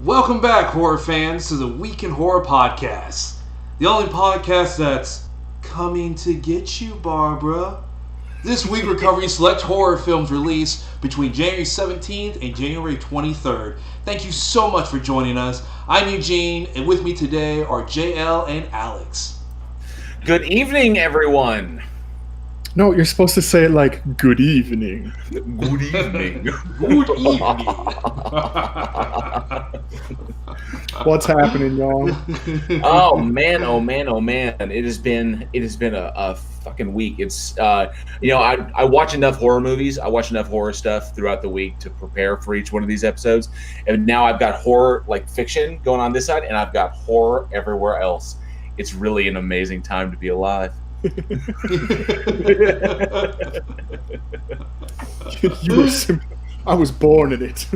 Welcome back, horror fans, to the Week in Horror Podcast. The only podcast that's coming to get you, Barbara. This week we're covering select horror films released between January 17th and January 23rd. Thank you so much for joining us. I'm Eugene, and with me today are JL and Alex. Good evening, everyone. No, you're supposed to say it like, good evening. Good evening. Good evening. What's happening, y'all? Oh man. It has been a fucking week. It's I watch enough horror movies. I watch enough horror stuff throughout the week to prepare for each one of these episodes. And now I've got horror, like fiction, going on this side, and I've got horror everywhere else. It's really an amazing time to be alive. I was born in it.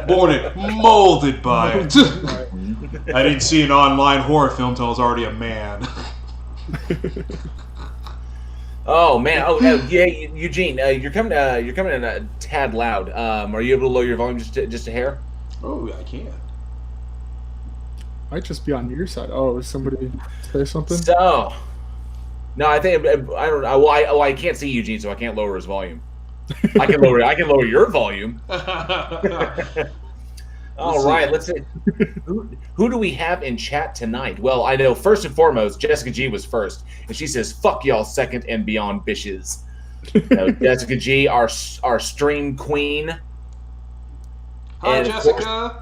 Born it, molded by it. I didn't see an online horror film until I was already a man. Oh man! Yeah, Eugene, you're coming in a tad loud. Are you able to lower your volume just a hair? Oh, I can. Might just be on your side. Oh, is somebody say something? So, no, I think I don't. I can't see Eugene, so I can't lower his volume. I can lower your volume. All right, let's see. Who do we have in chat tonight? Well, I know first and foremost, Jessica G was first, and she says, "Fuck y'all, second and beyond, bitches." Jessica G, our stream queen. Hi, Jessica.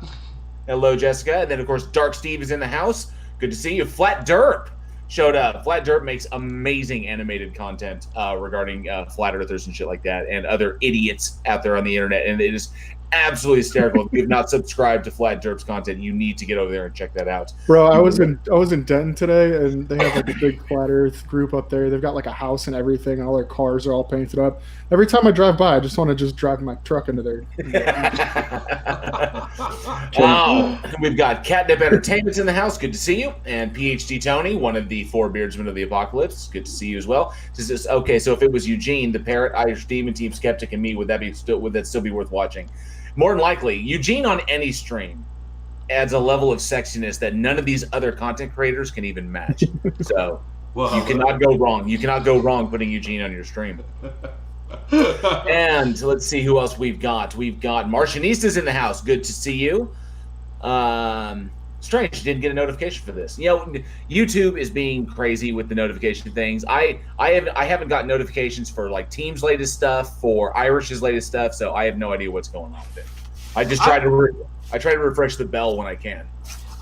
Hello, Jessica. And then, of course, Dark Steve is in the house. Good to see you. Flat Derp showed up. Flat Derp makes amazing animated content regarding flat earthers and shit like that, and other idiots out there on the internet. And it is absolutely hysterical. If you've not subscribed to Flat Derp's content, you need to get over there and check that out. Bro, I was in Denton today, and they have like a big flat Earth group up there. They've got like a house and everything, and all their cars are all painted up. Every time I drive by, I just want to just drive my truck into there. Wow. We've got Catnip Entertainment's in the house. Good to see you. And PhD Tony, one of the four beardsmen of the apocalypse. Good to see you as well. Says, okay, so if it was Eugene, the Parrot, Irish Demon Team, Skeptic, and me, would that still be worth watching? More than likely, Eugene on any stream adds a level of sexiness that none of these other content creators can even match. So you cannot go wrong. You cannot go wrong putting Eugene on your stream. And let's see who else we've got. We've got Martianista's in the house. Good to see you. Strange, didn't get a notification for this. You know, YouTube is being crazy with the notification things. I haven't got notifications for like Team's latest stuff, for Irish's latest stuff, so I have no idea what's going on with it. I just try to refresh the bell when I can.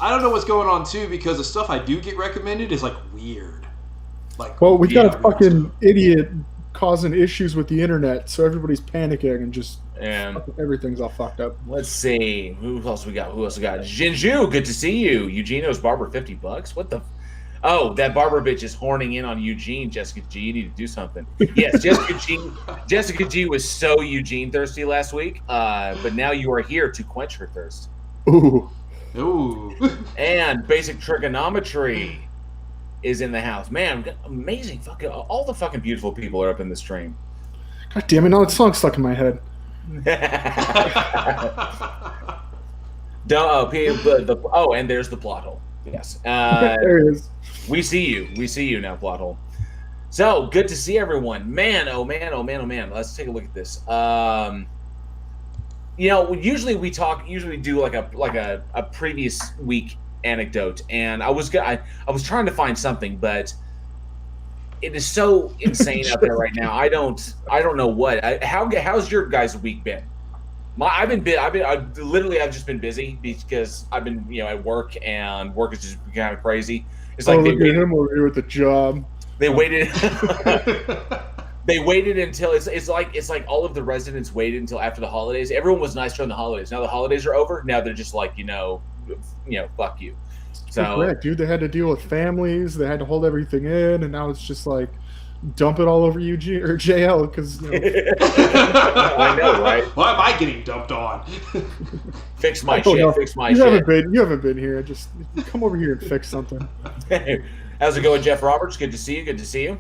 I don't know what's going on too, because the stuff I do get recommended is like weird. Like, well, we got a fucking idiot causing issues with the internet, so everybody's panicking and just everything's all fucked up. Let's see. Who else we got? Jinju, good to see you. Eugene's barber, $50. What the? Oh, that barber bitch is horning in on Eugene. Jessica G, you need to do something. Yes, Jessica G was so Eugene thirsty last week, but now you are here to quench her thirst. Ooh. And Basic Trigonometry is in the house. Man, amazing fucking all the fucking beautiful people are up in the stream. God damn it, now that song's stuck in my head. And there's the plot hole. Yes. There it is. We see you now, plot hole. So good to see everyone. Man. Let's take a look at this. Usually we do like a previous week anecdote, and I was trying to find something, but it is so insane out there right now. I don't know what. How's your guys' week been? I've just been busy because I've been at work, and work is just kind of crazy. It's like look at him over here with the job. They waited. They waited until it's like all of the residents waited until after the holidays. Everyone was nice during the holidays. Now the holidays are over. Now they're just like fuck you. So correct, dude. They had to deal with families. They had to hold everything in, and now it's just like dump it all over Eugene or JL because. I know, right? Why am I getting dumped on? Fix my shit. Know. Fix my you shit. You haven't been here. Just come over here and fix something. How's it going, Jeff Roberts? Good to see you.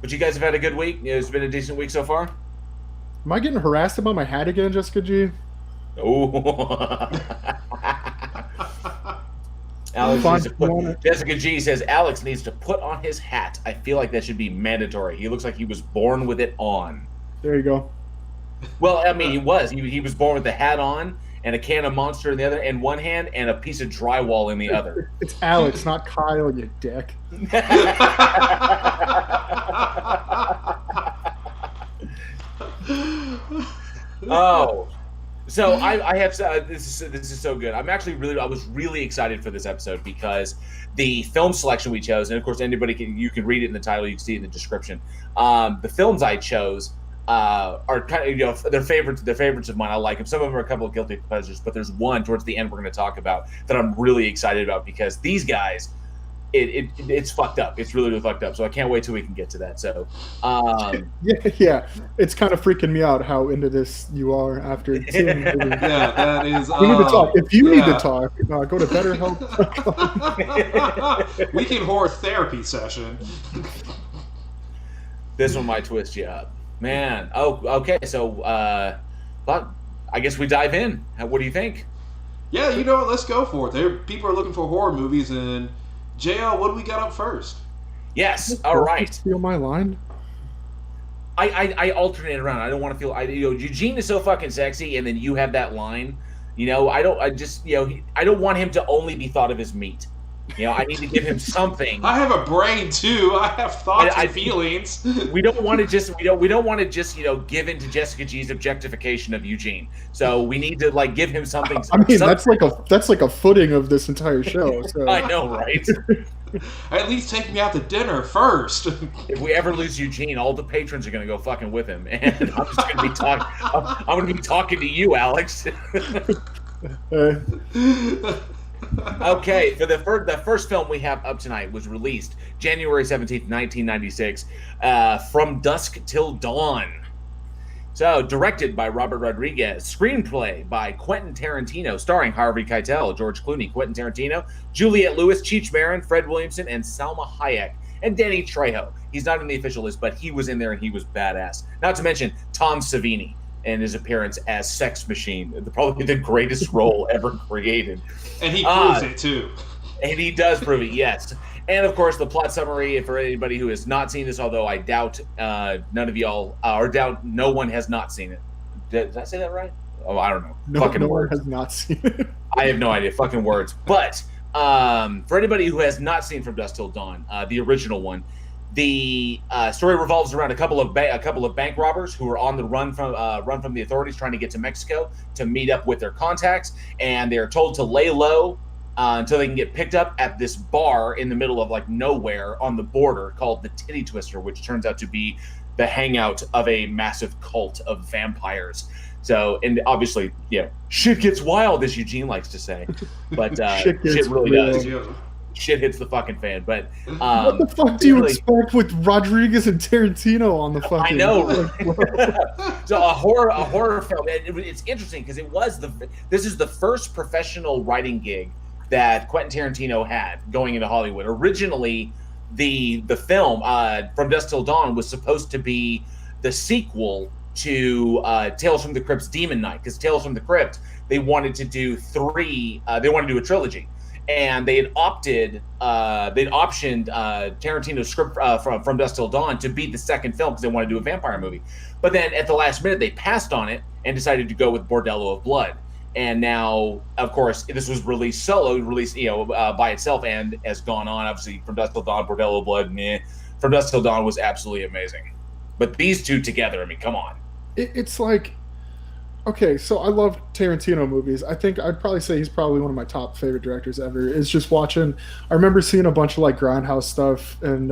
But you guys have had a good week. It's been a decent week so far. Am I getting harassed about my hat again, Jessica G? Oh. Alex needs to put, Jessica G says Alex needs to put on his hat. I feel like that should be mandatory. He looks like he was born with it on. There you go. Well, I mean, he was. He was born with the hat on and a can of Monster in the other, in one hand, and a piece of drywall in the other. It's Alex, not Kyle, you dick. Oh, so I have this is so good. I was really excited for this episode because the film selection we chose, and of course you can read it in the title, you can see it in the description. The films I chose are kind of, they're favorites of mine. I like them. Some of them are a couple of guilty pleasures, but there's one towards the end we're going to talk about that I'm really excited about because these guys, it's fucked up. It's really, really fucked up. So I can't wait till we can get to that. So yeah, it's kind of freaking me out how into this you are after seeing the movie. Yeah, that is. We need to talk. If you need to talk, go to BetterHelp. Weekend horror therapy session. This one might twist you up. Man, okay. So, but I guess we dive in. What do you think? Yeah, let's go for it. People are looking for horror movies, and JL, what do we got up first? Yes, all right. Steal my line. I alternate around. I don't want to feel. Eugene is so fucking sexy, and then you have that line. I don't want him to only be thought of as meat. I need to give him something. I have a brain too. I have thoughts and feelings. We don't want to just give in to Jessica G's objectification of Eugene. So we need to give him something. I mean, that's like a footing of this entire show. So. I know, right? At least take me out to dinner first. If we ever lose Eugene, all the patrons are going to go fucking with him, and I'm just going to be talking. I'm going to be talking to you, Alex. Okay, for the first film we have up tonight was released January 17th, 1996, From Dusk Till Dawn. So, directed by Robert Rodriguez, screenplay by Quentin Tarantino, starring Harvey Keitel, George Clooney, Quentin Tarantino, Juliette Lewis, Cheech Marin, Fred Williamson, and Salma Hayek, and Danny Trejo. He's not in the official list, but he was in there and he was badass. Not to mention Tom Savini and his appearance as Sex Machine, probably the greatest role ever created. And he proves it, too. And he does prove it, yes. And, of course, the plot summary for anybody who has not seen this, although I doubt none of y'all, or doubt no one has not seen it. Did I say that right? Oh, I don't know. No one has not seen it. I have no idea. Fucking words. But for anybody who has not seen From Dusk Till Dawn, the original one, the story revolves around a couple of bank robbers who are on the run from the authorities, trying to get to Mexico to meet up with their contacts, and they're told to lay low until they can get picked up at this bar in the middle of nowhere on the border called the Titty Twister, which turns out to be the hangout of a massive cult of vampires. So, and obviously, shit gets wild, as Eugene likes to say, but shit really does. Shit hits the fucking fan. But what the fuck do you expect with Rodriguez and Tarantino on the fucking? I know. So a horror film. It's interesting because this is the first professional writing gig that Quentin Tarantino had going into Hollywood. Originally, the film From Dusk Till Dawn was supposed to be the sequel to Tales from the Crypt's Demon Knight, because Tales from the Crypt, they wanted to do a trilogy. And they had optioned Tarantino's script from Dusk Till Dawn to be the second film because they wanted to do a vampire movie. But then at the last minute, they passed on it and decided to go with Bordello of Blood. And now, of course, this was released by itself and has gone on. Obviously, From Dusk Till Dawn, Bordello of Blood, meh. From Dusk Till Dawn was absolutely amazing. But these two together, I mean, come on. It's like... Okay, so I love Tarantino movies. I think I'd probably say he's probably one of my top favorite directors ever. It's just watching. I remember seeing a bunch of Grindhouse stuff, and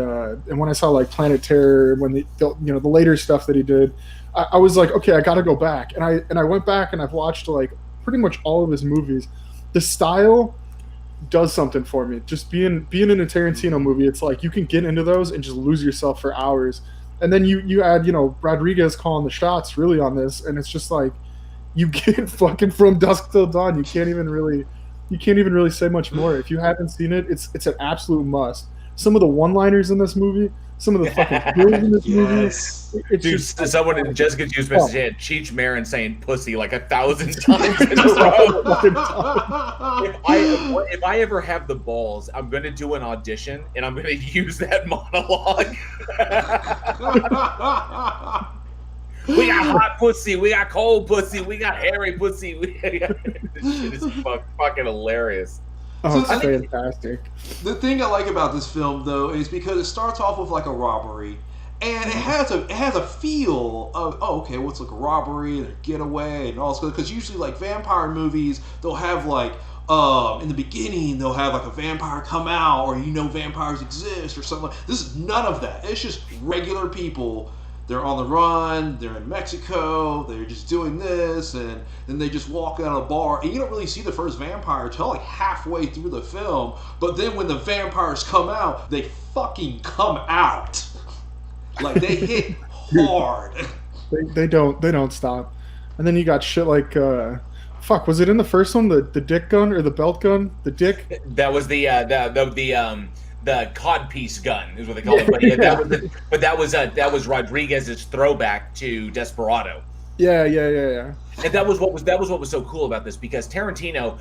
when I saw Planet Terror, when the later stuff that he did, I was like, okay, I got to go back. And I went back and I've watched pretty much all of his movies. The style does something for me. Just being in a Tarantino movie, it's like you can get into those and just lose yourself for hours. And then you add Rodriguez calling the shots really on this, and it's just like. You get fucking From Dusk Till Dawn. You can't even really say much more. If you haven't seen it, it's an absolute must. Some of the one-liners in this movie some of the fucking kills in this movie. Yes. It's Dude, just someone in Jessica Juice message had Cheech Marin saying pussy like 1,000 times in a row. If I ever have the balls, I'm going to do an audition and I'm going to use that monologue. We got hot pussy, we got cold pussy, we got hairy pussy. This shit is fucking hilarious. Oh, it's So, fantastic. The thing I like about this film, though, is because it starts off with like a robbery, and it has a feel of, oh, okay, what's like a robbery and a getaway and all this. Because usually like vampire movies, they'll have like in the beginning they'll have like a vampire come out, or vampires exist or something. This is none of that. It's just regular people. They're on the run, they're in Mexico, they're just doing this, and then they just walk out of a bar, and you don't really see the first vampire until like halfway through the film, but then when the vampires come out, they fucking come out. Like, they hit hard. They don't stop. And then you got shit like, fuck, was it in the first one, the dick gun, or the belt gun? The dick? That was the codpiece gun is what they call it. But yeah, that was Rodriguez's throwback to Desperado. Yeah. And that was what was so cool about this, because Tarantino,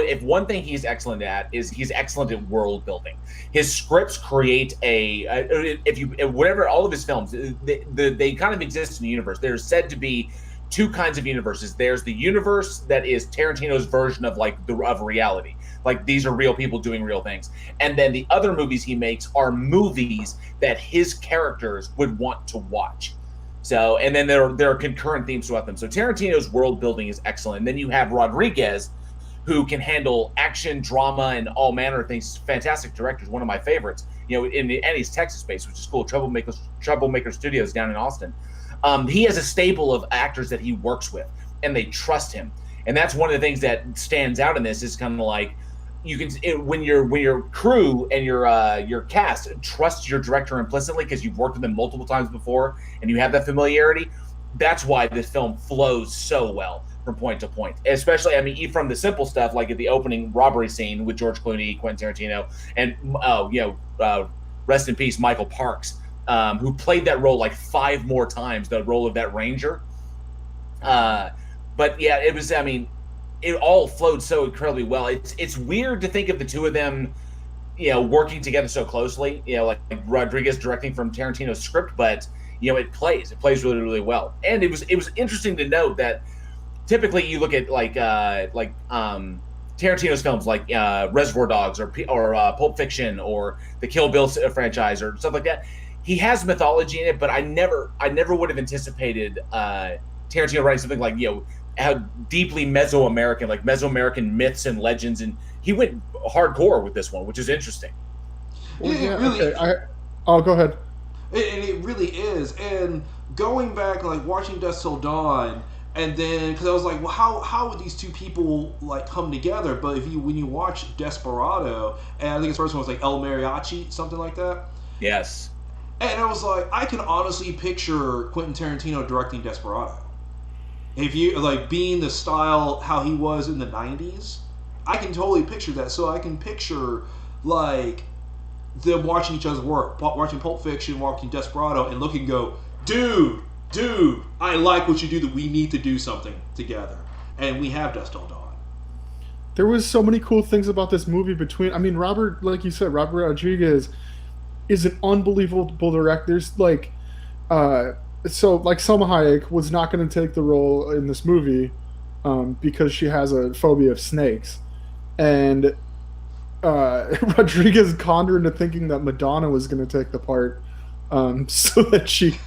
if one thing he's excellent at is he's excellent at world building. His scripts create all of his films, they kind of exist in the universe. There's said to be two kinds of universes. There's the universe that is Tarantino's version of of reality. Like, these are real people doing real things. And then the other movies he makes are movies that his characters would want to watch. So, and then there are concurrent themes throughout them. So Tarantino's world building is excellent. And then you have Rodriguez, who can handle action, drama, and all manner of things. Fantastic directors, one of my favorites. And he's Texas-based, which is cool. Troublemaker Studios down in Austin. He has a stable of actors that he works with, and they trust him. And that's one of the things that stands out in this, is kind of like, when your crew and your cast trust your director implicitly because you've worked with them multiple times before and you have that familiarity. That's why this film flows so well from point to point. Especially, I mean, from the simple stuff like at the opening robbery scene with George Clooney, Quentin Tarantino, and rest in peace, Michael Parks, who played that role like 5 more times, the role of that ranger. But yeah, it was. I mean, it all flowed so incredibly well. It's weird to think of the two of them, working together so closely. Like Rodriguez directing from Tarantino's script, but it plays really, really well. And it was interesting to note that typically you look at Tarantino's films like Reservoir Dogs or Pulp Fiction or the Kill Bill franchise or stuff like that. He has mythology in it, but I never would have anticipated Tarantino writing something like how deeply Mesoamerican myths and legends, and he went hardcore with this one, which is interesting. Well, It really, okay. Go ahead. and it really is. And going back, like watching Dusk Till Dawn, and then because I was like, well, how would these two people like come together? But when you watch Desperado, and I think his first one was like El Mariachi, something like that. Yes. And I was like, I can honestly picture Quentin Tarantino directing Desperado. If you like being the style how he was in the 90s, I can totally picture that. So I can picture like them watching each other's work, watching Pulp Fiction, watching Desperado, and look and go, dude, I like what you do, that we need to do something together. And we have Dusk Till Dawn. There was so many cool things about this movie Robert, like you said, Robert Rodriguez is an unbelievable director. There's like, so like Selma Hayek was not going to take the role in this movie because she has a phobia of snakes, and Rodriguez conned her into thinking that Madonna was going to take the part, so that she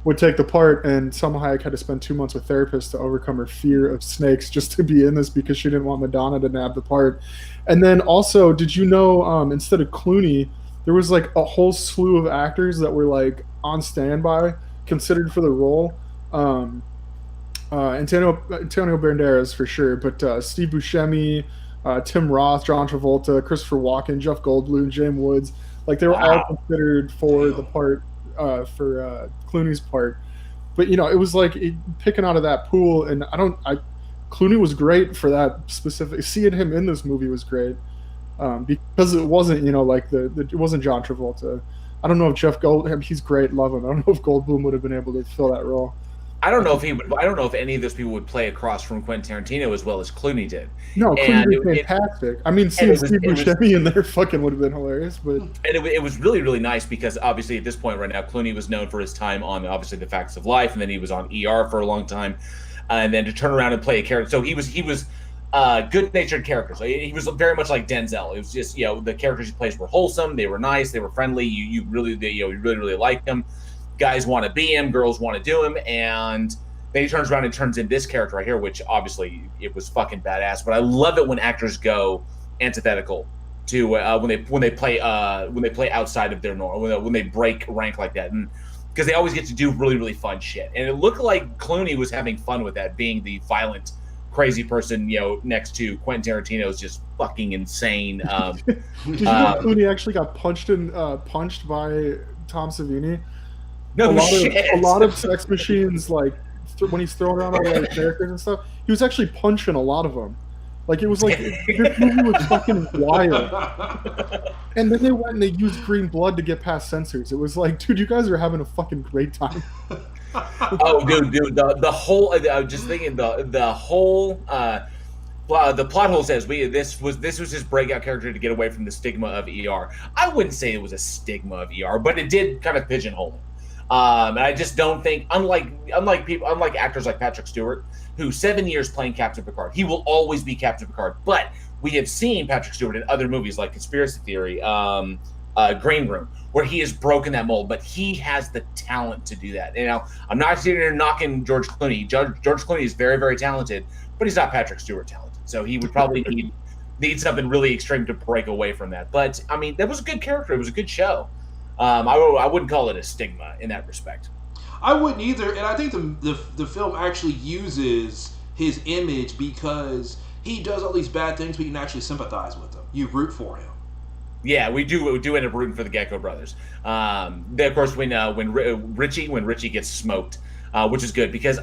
would take the part, and Selma Hayek had to spend 2 months with therapists to overcome her fear of snakes just to be in this because she didn't want Madonna to nab the part. And then also, did you know instead of Clooney, there was like a whole slew of actors that were like on standby, considered for the role. Antonio Banderas for sure, but Steve Buscemi, Tim Roth, John Travolta, Christopher Walken, Jeff Goldblum, James Woods, like they were all considered for the part for Clooney's part. But it was like picking out of that pool, and Clooney was great for that specific. Seeing him in this movie was great. because it wasn't, like it wasn't John Travolta. I don't know if Jeff Goldblum, he's great, love him. I don't know if Goldblum would have been able to fill that role. I don't know if he would. I don't know if any of those people would play across from Quentin Tarantino as well as Clooney did. No, Clooney did fantastic. I mean, seeing Steve Buscemi in there fucking would have been hilarious. But it was really, really nice because obviously at this point right now, Clooney was known for his time on obviously The Facts of Life, and then he was on ER for a long time, and then to turn around and play a character. So he was good-natured characters. He was very much like Denzel. It was just the characters he plays were wholesome. They were nice. They were friendly. You really liked them. Guys want to be him, girls want to do him, and then he turns around and turns in this character right here, which obviously it was fucking badass. But I love it when actors go antithetical to when they play outside of their norm, when they break rank like that, and because they always get to do really, really fun shit. And it looked like Clooney was having fun with that, being the violent, crazy person, next to Quentin Tarantino's just fucking insane. Did you know Clooney actually got punched by Tom Savini? No a lot of sex machines, like when he's throwing around all the characters and stuff, he was actually punching a lot of them. Like it was like this movie was fucking wild. And then they went and they used green blood to get past censors. It was like, dude, you guys are having a fucking great time. Oh, dude, the whole. I was just thinking the whole. The plot hole says this was his breakout character to get away from the stigma of ER. I wouldn't say it was a stigma of ER, but it did kind of pigeonhole him. And I just don't think, unlike actors like Patrick Stewart, who 7 years playing Captain Picard, he will always be Captain Picard. But we have seen Patrick Stewart in other movies like Conspiracy Theory, Green Room, where he has broken that mold. But he has the talent to do that. I'm not sitting here knocking George Clooney. George Clooney is very, very talented, but he's not Patrick Stewart talented. So he would probably need something really extreme to break away from that. But I mean, that was a good character. It was a good show. I wouldn't call it a stigma in that respect. I wouldn't either, and I think the film actually uses his image because he does all these bad things, but you can actually sympathize with him. You root for him. Yeah, we do end up rooting for the Gecko brothers. Of course, when Richie gets smoked, which is good because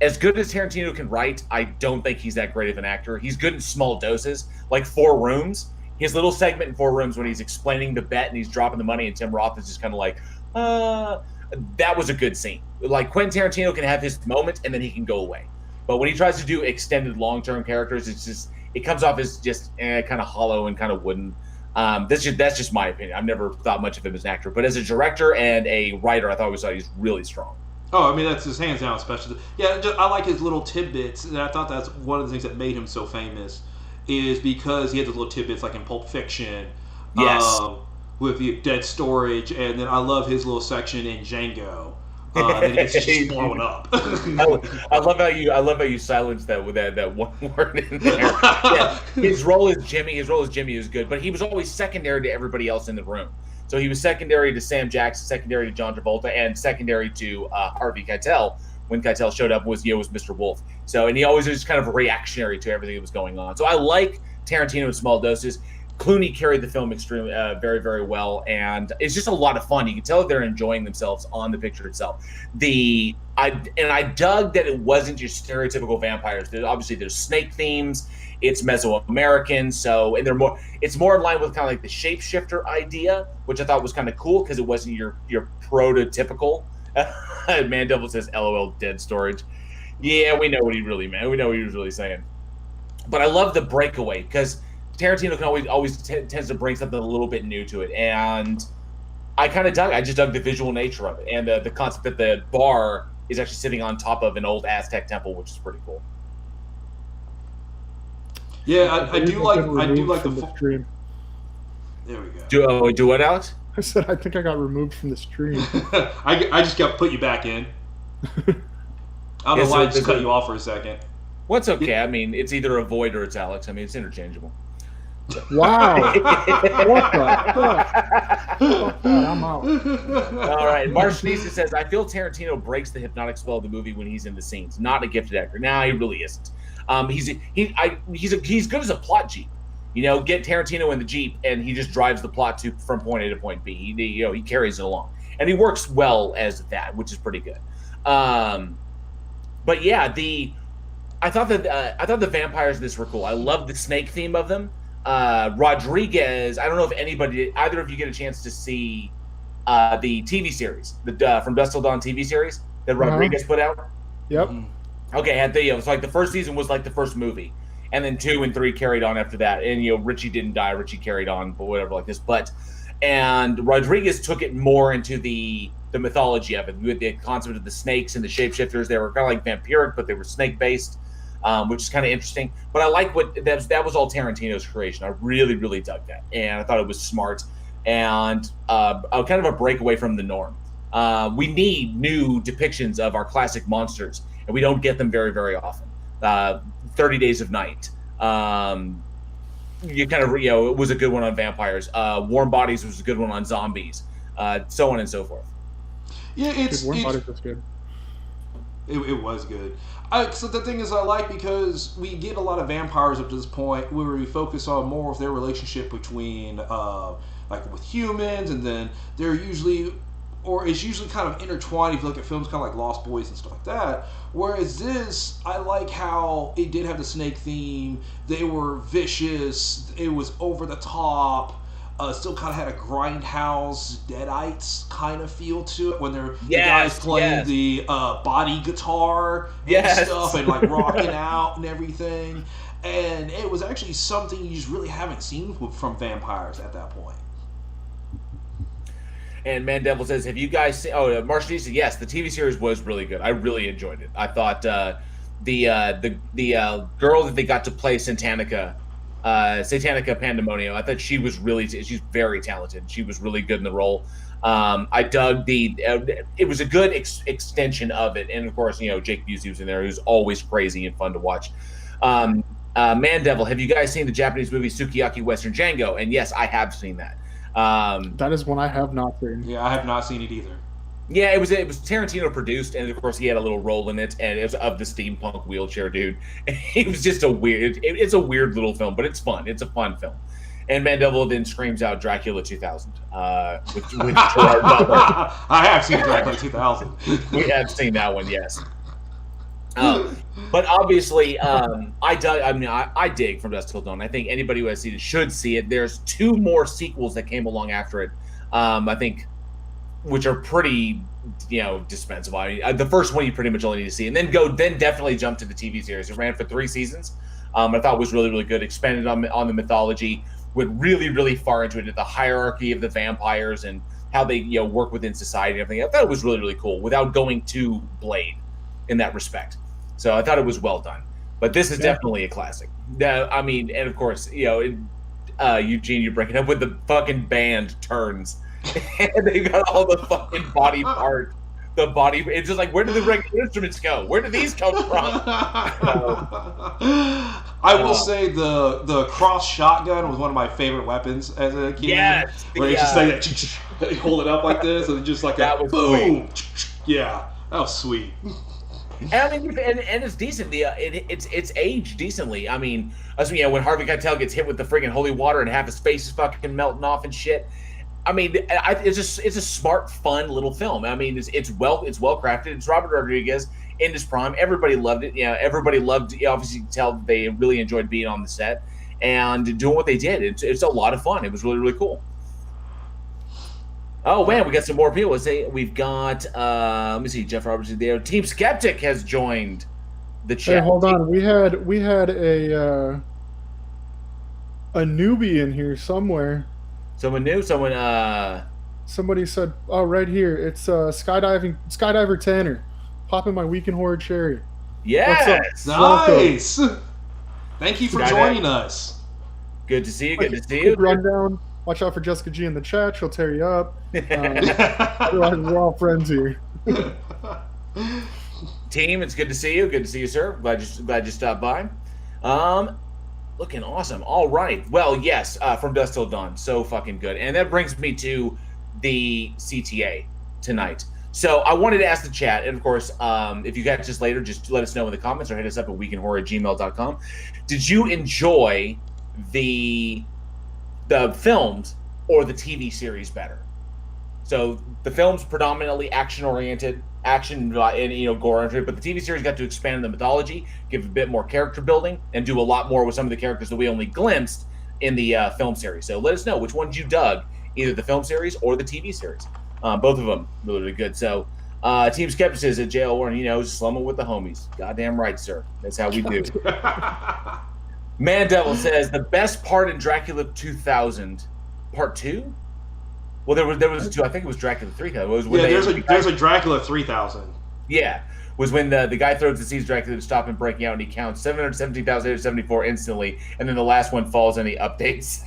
as good as Tarantino can write, I don't think he's that great of an actor. He's good in small doses, like 4 Rooms. His little segment in 4 Rooms when he's explaining the bet and he's dropping the money and Tim Roth is just kind of like, that was a good scene. Like Quentin Tarantino can have his moment and then he can go away. But when he tries to do extended long-term characters, it comes off as just kind of hollow and kind of wooden. That's just my opinion. I've never thought much of him as an actor, but as a director and a writer, I thought he was really strong. Oh, I mean, that's his hands down special. Yeah, I like his little tidbits, and I thought that's one of the things that made him so famous. Is because he had those little tidbits like in Pulp Fiction, yes, with the dead storage, and then I love his little section in Django. And it's just blown up. I love how you silenced that with that one word in there. Yeah, his role as Jimmy is good, but he was always secondary to everybody else in the room. So he was secondary to Sam Jackson, secondary to John Travolta, and secondary to Harvey Keitel. When Keitel showed up was Mr. Wolf. So, and he always was kind of reactionary to everything that was going on. So I like Tarantino in small doses. Clooney carried the film extremely, very, very well. And it's just a lot of fun. You can tell that they're enjoying themselves on the picture itself. I dug that it wasn't just stereotypical vampires. Obviously there's snake themes. It's Mesoamerican. So, and it's more in line with kind of like the shapeshifter idea, which I thought was kind of cool because it wasn't your prototypical. Man Devil says, "LOL, dead storage." Yeah, we know what he really meant. We know what he was really saying. But I love the breakaway because Tarantino can always tends to bring something a little bit new to it, and I just dug the visual nature of it and the concept that the bar is actually sitting on top of an old Aztec temple, which is pretty cool. Yeah, I do like the stream. There we go. Do what, Alex? I said I think I got removed from the stream. I just got put you back in. I don't know why I just cut you off for a second. What's okay? I mean, it's either a Void or it's Alex. I mean, it's interchangeable. Wow. What the fuck? I'm out. All right. Marcinisa says, I feel Tarantino breaks the hypnotic spell of the movie when he's in the scenes. Not a gifted actor. Nah, he really isn't. He's good as a plot Jeep. Get Tarantino in the Jeep and he just drives the plot from point A to point B. He carries it along. And he works well as that, which is pretty good. But yeah, I thought the vampires in this were cool. I love the snake theme of them. Rodriguez, I don't know if either of you get a chance to see the TV series, the From Dusk Till Dawn TV series that Rodriguez put out. Yep. Okay, it was like the first season was like the first movie, and then 2 and 3 carried on after that. And Richie didn't die; Richie carried on, but whatever, like this. And Rodriguez took it more into the mythology of it, with the concept of the snakes and the shapeshifters. They were kind of like vampiric, but they were snake based, which is kind of interesting. But I like that was all Tarantino's creation. I really, really dug that, and I thought it was smart and kind of a breakaway from the norm. We need new depictions of our classic monsters, and we don't get them very, very often. 30 Days of Night. It was a good one on vampires. Warm Bodies was a good one on zombies. So on and so forth. Yeah, Warm Bodies was good. It was good. So the thing is, I like because we get a lot of vampires up to this point where we focus on more of their relationship between, like with humans, and then they're usually, or it's usually kind of intertwined. If you look at films kind of like Lost Boys and stuff like that. Whereas this, I like how it did have the snake theme. They were vicious. It was over the top. Still kind of had a grindhouse Deadites kind of feel to it when they're the guys playing the body guitar and stuff and like rocking out and everything. And it was actually something you just really haven't seen from vampires at that point. And Mandevil says, have you guys seen... Oh, Marshall said, yes, the TV series was really good. I really enjoyed it. I thought the girl that they got to play Satanica Pandemonium, I thought she's very talented. She was really good in the role. I dug it was a good extension of it. And of course, Jake Busey was in there, who's always crazy and fun to watch. Mandevil, have you guys seen the Japanese movie Sukiyaki Western Django? And yes, I have seen that. That is one I have not seen. Yeah, I have not seen it either. Yeah, it was Tarantino produced, and of course he had a little role in it, and it was of the steampunk wheelchair dude. It was just it's a weird little film, but it's fun. It's a fun film. And Mandevil then screams out Dracula 2000. With Gerard Butler. I have seen Dracula 2000. We have seen that one, yes. But obviously, I dig From Dusk Till Dawn. I think anybody who has seen it should see it. There's 2 more sequels that came along after it. I think, which are pretty, dispensable. I mean, the first one you pretty much only need to see, and then definitely jump to the TV series. It ran for 3 seasons. I thought it was really, really good. Expanded on the mythology, went really, really far into it, the hierarchy of the vampires and how they work within society and everything. I thought it was really, really cool without going too Blade in that respect. So I thought it was well done. But this is definitely a classic. I mean, and of course, Eugene, you're breaking up with the fucking band Turns. And they got all the fucking body parts. It's just like, where do the regular instruments go? Where do these come from? I will say the cross shotgun was one of my favorite weapons as a kid. Yes. Where it's just like that, you hold it up like this, and just like that, boom. Sweet. Yeah, that was sweet. And I mean, and it's decent. It's aged decently. I mean, when Harvey Keitel gets hit with the friggin' holy water and half his face is fucking melting off and shit. I mean, it's a smart, fun little film. I mean, it's well crafted. It's Robert Rodriguez in his prime. Everybody loved it. Everybody loved. Obviously, you can tell that they really enjoyed being on the set and doing what they did. It's a lot of fun. It was really, really cool. Oh man, we got some more people. We've got let me see, Jeff Roberts is there. Team Skeptic has joined the chat. Hey, hold on. We had a newbie in here somewhere. Someone new? Somebody said, oh, right here. It's Skydiver Tanner. Popping my week in horror cherry. Yes. Nice. Thank you for joining us. Good to see you. Good to see you. Rundown. Watch out for Jessica G in the chat. She'll tear you up. We're all friends here. Team, it's good to see you. Good to see you, sir. Glad you stopped by. Looking awesome. All right. Well, yes, From Dusk Till Dawn. So fucking good. And that brings me to the CTA tonight. So I wanted to ask the chat, and of course, if you catch this later, just let us know in the comments or hit us up at weekinhorror@gmail.com. Did you enjoy the films or the TV series better? So the film's predominantly action-oriented, and gore-oriented, but the TV series got to expand the mythology, give a bit more character building, and do a lot more with some of the characters that we only glimpsed in the film series. So let us know which ones you dug, either the film series or the TV series. Both of them really, really good. So Team Skeptic says at JL Warren, slumming with the homies. Goddamn right, sir. That's how we do. Man Devil says the best part in Dracula 2000, part 2. Well, there was 2. I think it was Dracula 3000. There's a Dracula 3000. Yeah, was when the guy throws and sees Dracula to stop him breaking out, and he counts 717,874 instantly, and then the last one falls and he updates.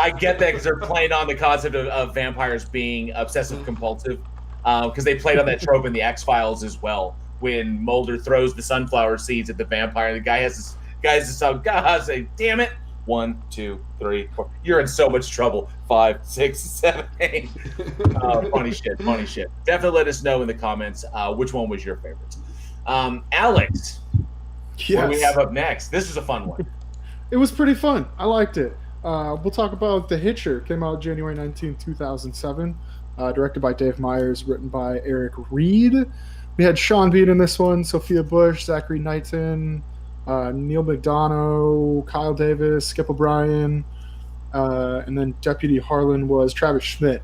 I get that because they're playing on the concept of vampires being obsessive compulsive, because they played on that trope in the X-Files as well, when Mulder throws the sunflower seeds at the vampire, and the guy has to say, damn it. 1, 2, 3, 4. You're in so much trouble. 5, 6, 7, 8. Funny shit. Definitely let us know in the comments which one was your favorite. Alex, Yes. what do we have up next? This was a fun one. It was pretty fun. I liked it. We'll talk about The Hitcher. Came out January 19, 2007. Directed by Dave Meyers, written by Eric Reed. We had Sean Bean in this one, Sophia Bush, Zachary Knighton, Neil McDonough, Kyle Davis, Skip O'Brien, and then Deputy Harlan was Travis Schmidt.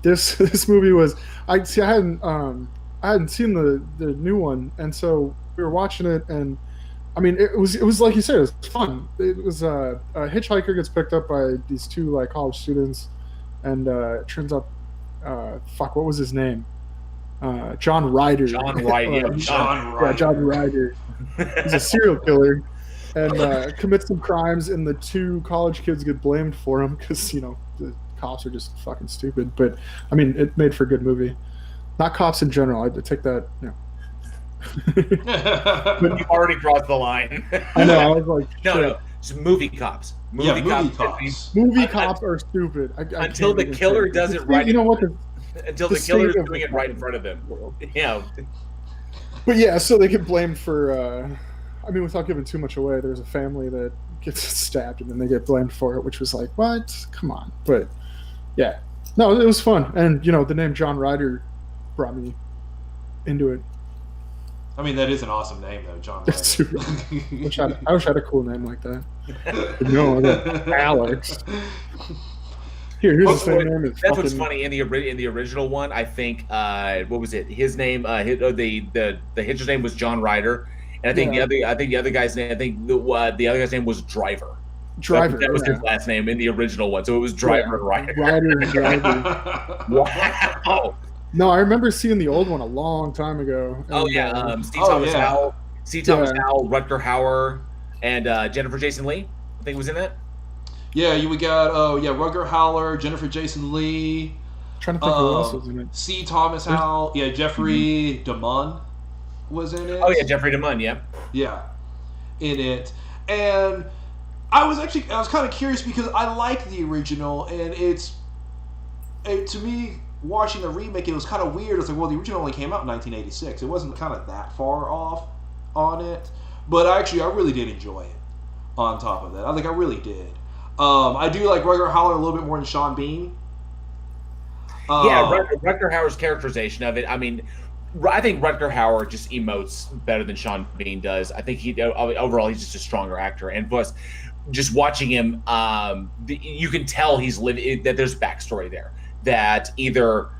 This movie was I hadn't seen the new one, and so we were watching it, and I mean it was like you said, it was fun. It was a hitchhiker gets picked up by these 2 college students, and it turns out what was his name? John Ryder. John Ryder. John Ryder. He's a serial killer and commits some crimes, and the 2 college kids get blamed for him because the cops are just fucking stupid. But I mean, it made for a good movie. Not cops in general. I'd take that. But you already crossed the line. I know. I was like, no, it's movie cops. Movie cops. Movie cops are stupid. Until the killer does it right. You know what? Until the killer is doing it right in front of them. But yeah, so they get blamed for. Without giving too much away, there's a family that gets stabbed, and then they get blamed for it, which was like, what? Come on. But yeah, no, it was fun, and the name John Ryder brought me into it. I mean, that is an awesome name, though, John Ryder. I wish I had a cool name like that. No, Alex. Here's the same name. That's what's funny in the original one. I think what was it? His name, the Hitcher's name was John Ryder, and I think the other guy's name. I think the other guy's name was Driver. That was his last name in the original one. So it was Driver Ryder. Ryder and Driver. Wow. No, I remember seeing the old one a long time ago. And, Steve Thomas Howell, Rutger Hauer, and Jennifer Jason Leigh. I think was in that. Yeah, we got Rutger Hauer, Jennifer Jason Leigh. Trying to think who else was in it. C. Thomas Howell. Yeah, Jeffrey DeMunn was in it. Oh yeah, Jeffrey DeMunn. Yeah. Yeah, in it, and I was kind of curious because I like the original, and to me, watching the remake, it was kind of weird. It's like, well, the original only came out in 1986. It wasn't kind of that far off on it, but I really did enjoy it. On top of that, I really did. I do like Rutger Hauer a little bit more than Sean Bean. Rutger Hauer's characterization of it. I mean, I think Rutger Hauer just emotes better than Sean Bean does. I think overall he's just a stronger actor, and plus, just watching him, you can tell he's living that there's backstory there. That either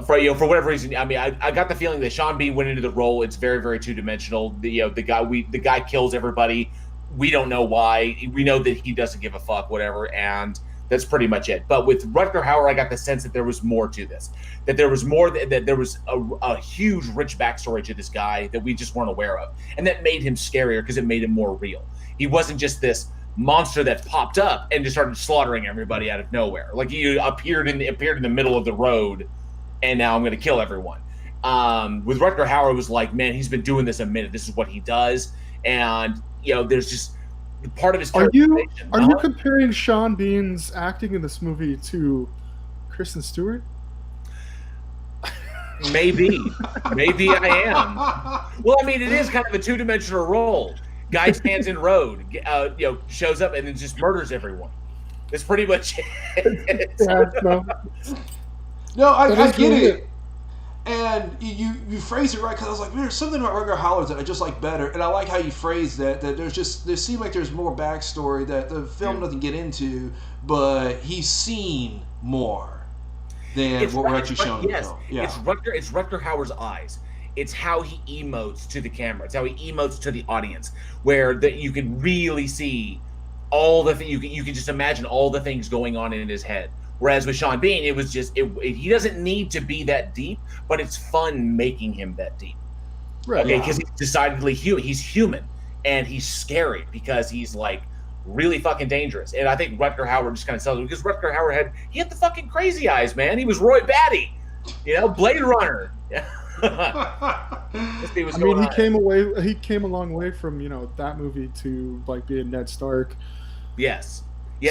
for whatever reason, I mean, I got the feeling that Sean Bean went into the role. It's very, very 2-dimensional. The guy kills everybody. We don't know why. We know that he doesn't give a fuck, whatever, and that's pretty much it. But with Rutger Hauer, I got the sense that there was more to this. That there was more. That there was a huge, rich backstory to this guy that we just weren't aware of, and that made him scarier because it made him more real. He wasn't just this monster that popped up and just started slaughtering everybody out of nowhere. Like he appeared in the middle of the road, and now I'm going to kill everyone. With Rutger Hauer, it was like, man, he's been doing this a minute. This is what he does, and there's just part of his. Are you comparing Sean Bean's acting in this movie to Kristen Stewart? Maybe I am. Well, I mean, it is kind of a 2-dimensional role. Guy stands in road, shows up and then just murders everyone. That's pretty much it. No, I get it. And you phrase it right, because I was like, man, there's something about Rutger Hauer that I just like better, and I like how you phrased that there seemed like there's more backstory that the film doesn't get into, but he's seen more than what we're actually shown in the film. Yeah. It's Rutger Hauer's eyes. It's how he emotes to the camera. It's how he emotes to the audience, where that you can really see all the you can just imagine all the things going on in his head. Whereas with Sean Bean, it was just he doesn't need to be that deep, but it's fun making him that deep. Right. Okay, because he's decidedly he's human and he's scary because he's like really fucking dangerous. And I think Rutger Hauer just kind of sells it because Rutger Hauer had the fucking crazy eyes, man. He was Roy Batty, Blade Runner. He came a long way from that movie to like being Ned Stark. Yes.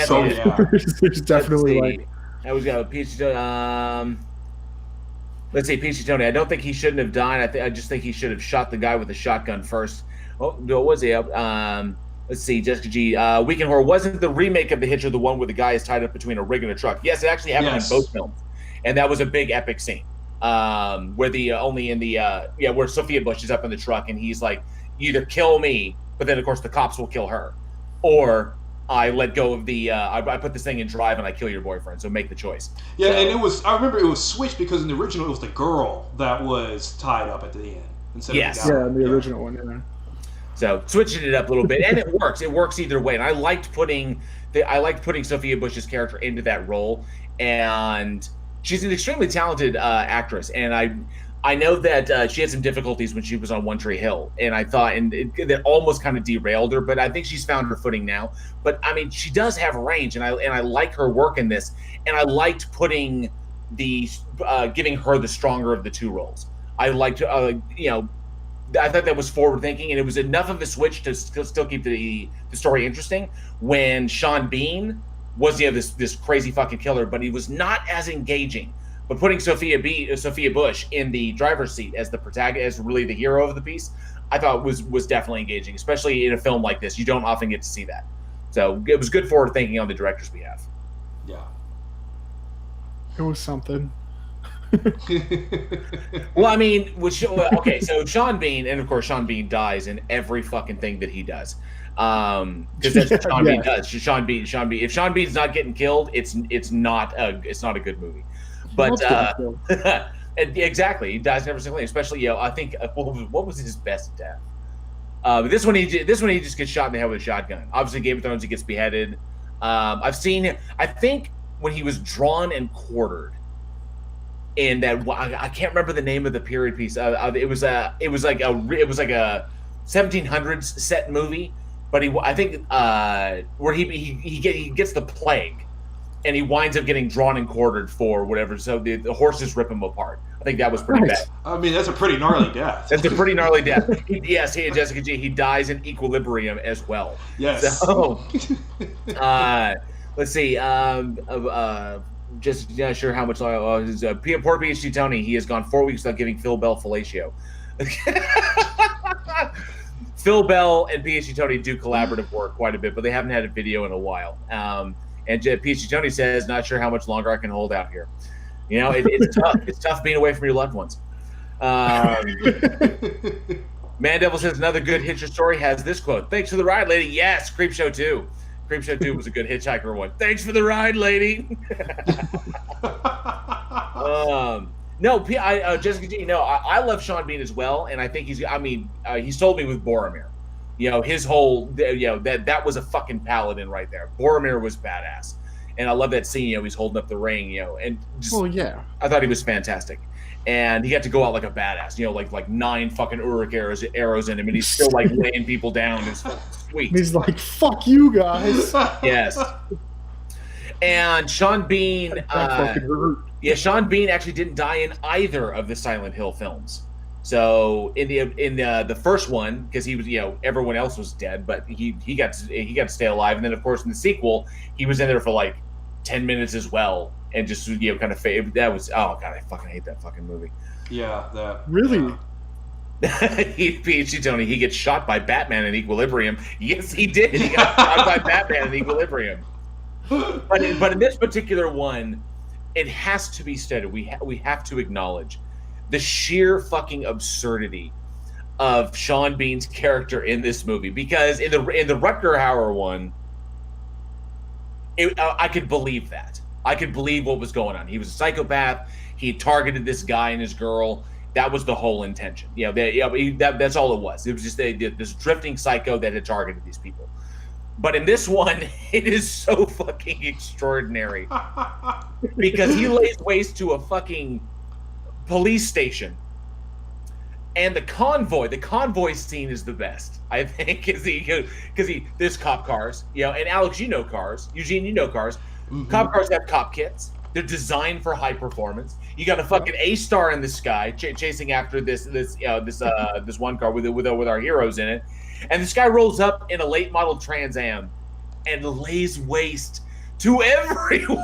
So there's definitely like. I was got PhD. Let's see, PhD Tony. I don't think he shouldn't have died. I just think he should have shot the guy with the shotgun first. Oh, what was he? Let's see, Jessica G. Weekend Horror wasn't the remake of The Hitcher the one where the guy is tied up between a rig and a truck. Yes, it actually happened in both films, and that was a big epic scene. Where where Sophia Bush is up in the truck and he's like, you either kill me, but then of course the cops will kill her, or I let go of the I put this thing in drive and I kill your boyfriend, so make the choice. Yeah, so, and I remember it was switched because in the original it was the girl that was tied up at the end instead of the guy. In the original one, yeah. So switching it up a little bit, and it works. It works either way. And I liked putting Sophia Bush's character into that role, and she's an extremely talented actress, and I know that she had some difficulties when she was on One Tree Hill, and I thought that almost kind of derailed her, but I think she's found her footing now. But I mean, she does have range, and I like her work in this, and I liked putting giving her the stronger of the two roles. I liked, I thought that was forward thinking, and it was enough of a switch to still keep the story interesting. When Sean Bean was this crazy fucking killer, but he was not as engaging. But putting Sophia Bush in the driver's seat as the protagonist, as really the hero of the piece, I thought was definitely engaging, especially in a film like this. You don't often get to see that. So it was good forward thinking on the director's behalf. Yeah. It was something. Well, I mean, okay, so Sean Bean, and of course Sean Bean dies in every fucking thing that he does. Because that's what Sean Bean does. Sean Bean. If Sean Bean's not getting killed, it's not a good movie. But exactly, he dies in every single thing. Especially, I think what was his best death? This one he just gets shot in the head with a shotgun. Obviously, Game of Thrones, he gets beheaded. I've seen him. I think when he was drawn and quartered in that, I can't remember the name of the period piece. It was like a 1700s set movie. But I think where he gets the plague, and he winds up getting drawn and quartered for whatever. So the horses rip him apart. I think that was pretty bad. I mean, that's a pretty gnarly death. That's a pretty gnarly death. Yes, Jessica G. He dies in Equilibrium as well. Yes. So, let's see. Just not sure how much. Poor PhD Tony. He has gone 4 weeks without giving Phil Bell fellatio. Phil Bell and PhD Tony do collaborative work quite a bit, but they haven't had a video in a while. And PhD Tony says, not sure how much longer I can hold out here. It's tough. It's tough being away from your loved ones. Man Devil says, another good Hitcher story has this quote. Thanks for the ride, lady. Yes, Creepshow 2. Creepshow 2 was a good hitchhiker one. Thanks for the ride, lady. No, Jessica G. No, I love Sean Bean as well, and I think he's told me with Boromir, his whole, that was a fucking paladin right there. Boromir was badass, and I love that scene. He's holding up the ring, and just, I thought he was fantastic, and he got to go out like a badass, like 9 fucking Uruk arrows in him, and he's still like laying people down. It's sweet. And he's like, "Fuck you guys." Yes. And Sean Bean, Sean Bean actually didn't die in either of the Silent Hill films. So in the first one, because he was, everyone else was dead, but he got to stay alive. And then of course in the sequel, he was in there for like 10 minutes as well, and just kind of fade. That was, oh god, I fucking hate that fucking movie. Yeah, that really. PhD Tony, he gets shot by Batman in Equilibrium. Yes, he did. He got shot by Batman in Equilibrium. But in this particular one, it has to be stated. We have to acknowledge the sheer fucking absurdity of Sean Bean's character in this movie, because in the Rutger Hauer one, I could believe that. I could believe what was going on. He was a psychopath. He targeted this guy and his girl. That was the whole intention. That's all it was. It was just this drifting psycho that had targeted these people. But in this one, it is so fucking extraordinary because he lays waste to a fucking police station. And the convoy scene is the best, I think, because there's cop cars, and Alex, you know cars, Eugene, you know cars. Mm-hmm. Cop cars have cop kits. They're designed for high performance. You got a fucking A-star in the sky chasing after this one car with our heroes in it, and this guy rolls up in a late model Trans Am and lays waste to everyone.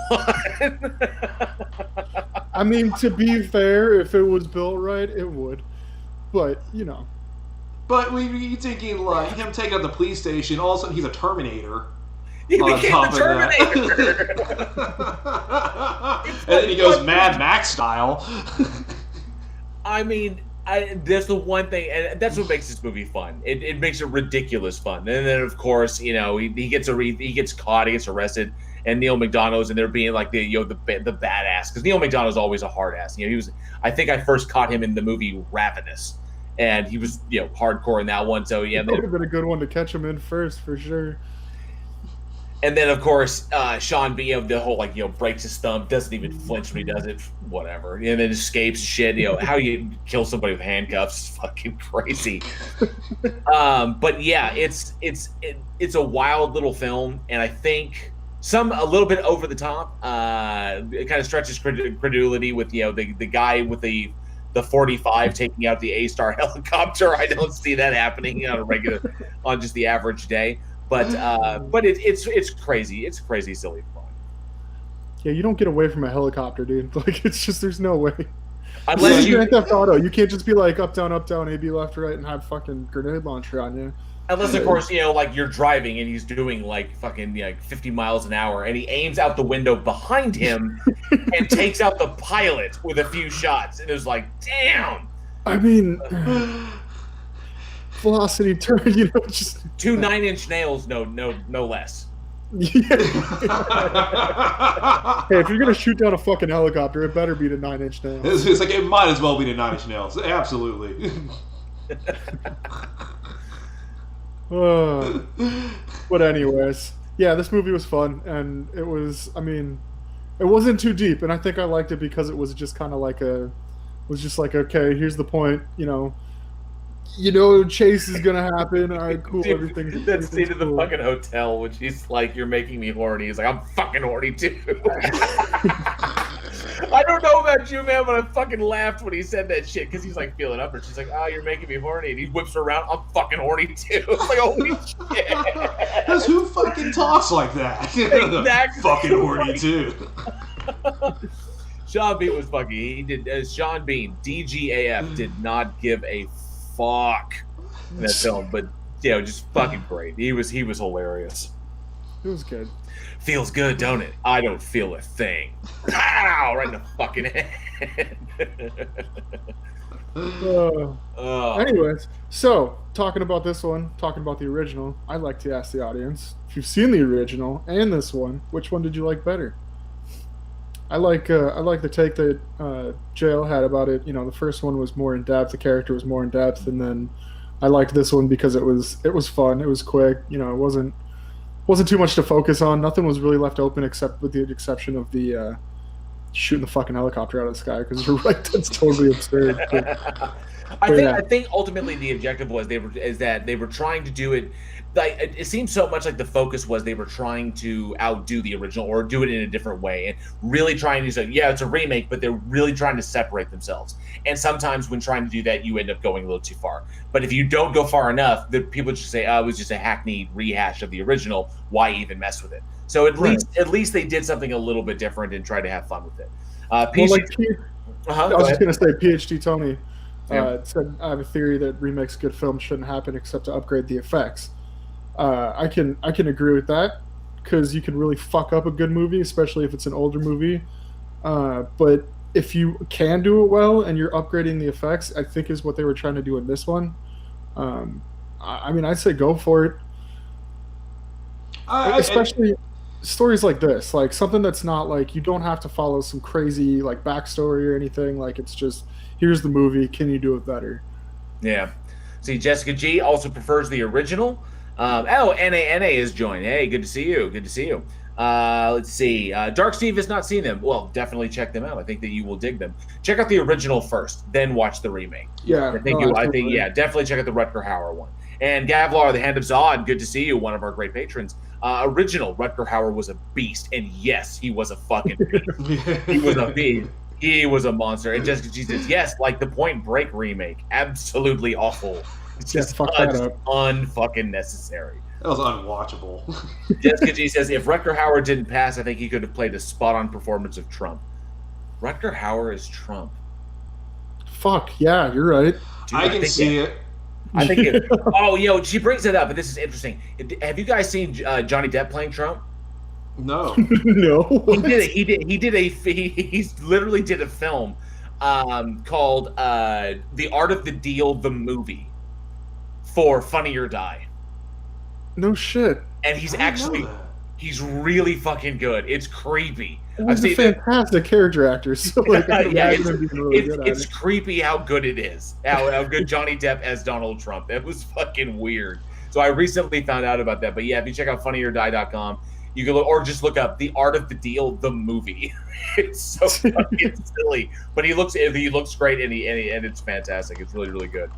I mean, to be fair, if it was built right, it would. But, But you thinking like him taking out the police station, all of a sudden he's a Terminator. He became the Terminator. And then he goes Mad Max style. I mean, that's the one thing, and that's what makes this movie fun. It makes it ridiculous fun. And then, of course, he gets caught, he gets arrested, and Neil McDonough's, and they're being like the badass, because Neil McDonough's always a hard ass. He was. I think I first caught him in the movie Ravenous, and he was hardcore in that one. So yeah, that would have been a good one to catch him in first for sure. And then, of course, Sean Bean, the whole breaks his thumb, doesn't even flinch when he does it, whatever, and then escapes shit. How you kill somebody with handcuffs is fucking crazy. But yeah, it's a wild little film, and I think a little bit over the top. It kind of stretches credulity with the guy with the 45 taking out the A-Star helicopter. I don't see that happening on just the average day. But it's crazy. It's crazy, silly fun. Yeah, you don't get away from a helicopter, dude. Like, it's just, there's no way. Unless you Grand Theft Auto, you can't just be like up, down, AB, left, right, and have fucking grenade launcher on you. Unless, of course, you're driving and he's doing fucking 50 miles an hour, and he aims out the window behind him and takes out the pilot with a few shots, and it was like, damn. I mean, velocity turn, just 2 9-inch nails, no less. Yeah. Hey, if you're gonna shoot down a fucking helicopter, it better be the 9-inch nails. It's like it might as well be the 9-inch nails. Absolutely. But anyways, yeah, this movie was fun, and it was. I mean, it wasn't too deep, and I think I liked it because it was just kind of like okay, here's the point, chase is gonna happen. All right, cool. Everything's that scene in the fucking hotel when she's like, "You're making me horny." He's like, "I'm fucking horny too." I don't know about you, man, but I fucking laughed when he said that shit because he's like feeling up her. She's like, "Oh, you're making me horny," and he whips her around. I'm fucking horny too. It's like, holy shit. Because who fucking talks like that? Exactly. Fucking horny too. Sean Bean was fucking. He did. Sean Bean, DGAF, did not give a fuck in that film, but just fucking great. He was hilarious. It was good. Feels good, don't it? I don't feel a thing. Pow! Right in the fucking head. Anyways, so talking about this one, talking about the original, I'd like to ask the audience, if you've seen the original and this one, which one did you like better? I like the take that JL had about it. The first one was more in depth, the character was more in depth, and then I liked this one because it was fun, it was quick. It wasn't too much to focus on. Nothing was really left open except with the exception of the shooting the fucking helicopter out of the sky, because you're right, that's totally absurd. I think ultimately the objective was that they were trying to do it. Like, it seems so much like the focus was they were trying to outdo the original or do it in a different way, and really trying to say, yeah, it's a remake, but they're really trying to separate themselves. And sometimes when trying to do that, you end up going a little too far. But if you don't go far enough, the people just say, oh, it was just a hackneyed rehash of the original. Why even mess with it? So at least they did something a little bit different and tried to have fun with it. I was just going to say, PhD Tony said, I have a theory that remakes good films shouldn't happen except to upgrade the effects. I can agree with that, because you can really fuck up a good movie, especially if it's an older movie. But if you can do it well and you're upgrading the effects, I think is what they were trying to do in this one. I mean, I'd say go for it. Especially stories like this, like something that's not like you don't have to follow some crazy like backstory or anything. Like it's just here's the movie. Can you do it better? Yeah. See, Jessica G also prefers the original. NA is joined. Hey, good to see you. Good to see you. Let's see. Dark Steve has not seen them. Well, definitely check them out. I think that you will dig them. Check out the original first, then watch the remake. Yeah. Definitely check out the Rutger Hauer one. And Gavlar, the Hand of Zod, good to see you, one of our great patrons. Original Rutger Hauer was a beast, and yes, he was a fucking beast. He was a beast. He was a monster. And Jessica G says, yes, like the Point Break remake. Absolutely awful. It's just unfucking necessary. That was unwatchable. Jessica G says, if Rutger Hauer didn't pass, I think he could have played a spot-on performance of Trump. Rutger Hauer is Trump. Fuck, yeah, you're right. Dude, I can see it. I think she brings it up, and this is interesting. Have you guys seen Johnny Depp playing Trump? No. No. He literally did a film called The Art of the Deal, the movie, for Funny or Die. No shit. And he's really fucking good. It's creepy. He's a fantastic character actor. So like, it's creepy how good it is. How good Johnny Depp as Donald Trump. It was fucking weird. So I recently found out about that. But yeah, if you check out funnyordie.com, you can just look up The Art of the Deal, the movie. It's so fucking silly. But he looks great and it's fantastic. It's really, really good.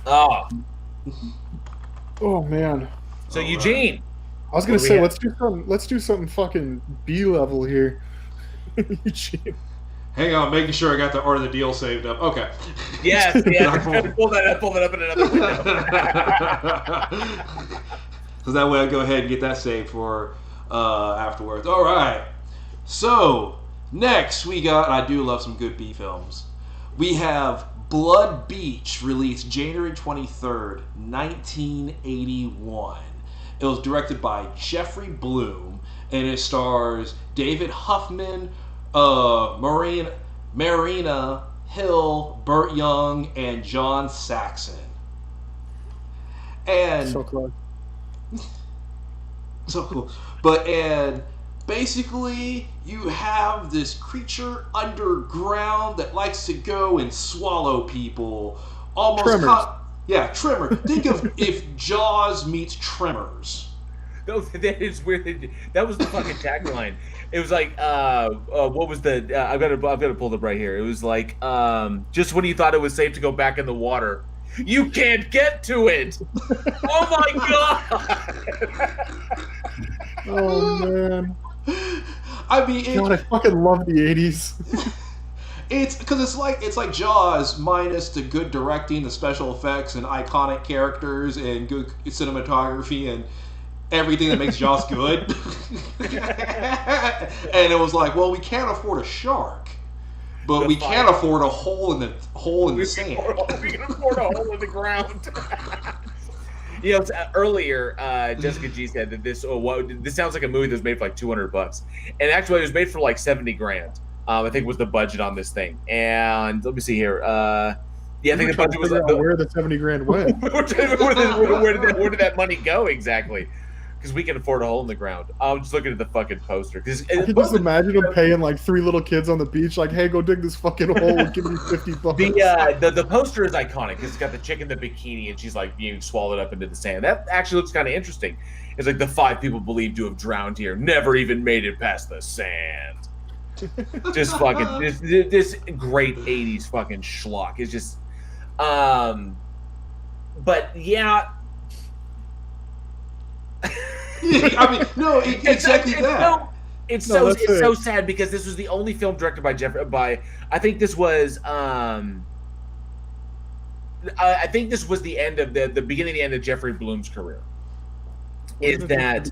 Oh man. So Eugene. I was gonna say let's do something fucking B level here. Eugene. Hang on, making sure I got the Art of the Deal saved up. Okay. Yes, pull that up in another window. So that way I go ahead and get that saved for afterwards. All right. So next we got, I do love some good B films. We have Blood Beach, released January 23rd, 1981. It was directed by Jeffrey Bloom, and it stars David Huffman, Marina Hill, Burt Young, and John Saxon. And so close. So cool. And basically, you have this creature underground that likes to go and swallow people. Tremor. Think of if Jaws meets Tremors. No, that is weird. That was the fucking tagline. It was like, what was the? I've got to pull it up right here. It was like, just when you thought it was safe to go back in the water, you can't get to it. Oh my god! Oh man. I mean, God, I fucking love the 80s. It's because it's like Jaws minus the good directing, the special effects, and iconic characters, and good cinematography, and everything that makes Jaws good. And it was like, well, we can't afford a shark, but we can't afford a hole in the sand. We can afford a hole in the ground. Earlier, Jessica G said that this sounds like a movie that was made for like $200, and actually it was made for like $70,000. I think was the budget on this thing. And let me see here. I think the budget was where the $70,000 went. where did that money go exactly? Because we can afford a hole in the ground. I'm just looking at the fucking poster. I can just imagine them paying like 3 little kids on the beach, like, "Hey, go dig this fucking hole and give me $50." The poster is iconic because it's got the chick in the bikini and she's like being swallowed up into the sand. That actually looks kind of interesting. It's like the 5 people believed to have drowned here never even made it past the sand. Just fucking this great 80s fucking schlock. It's just but yeah. I mean, no, exactly that. It's so sad because this was the only film directed by I think this was I think this was the end of the beginning of the end of Jeffrey Bloom's career. Is that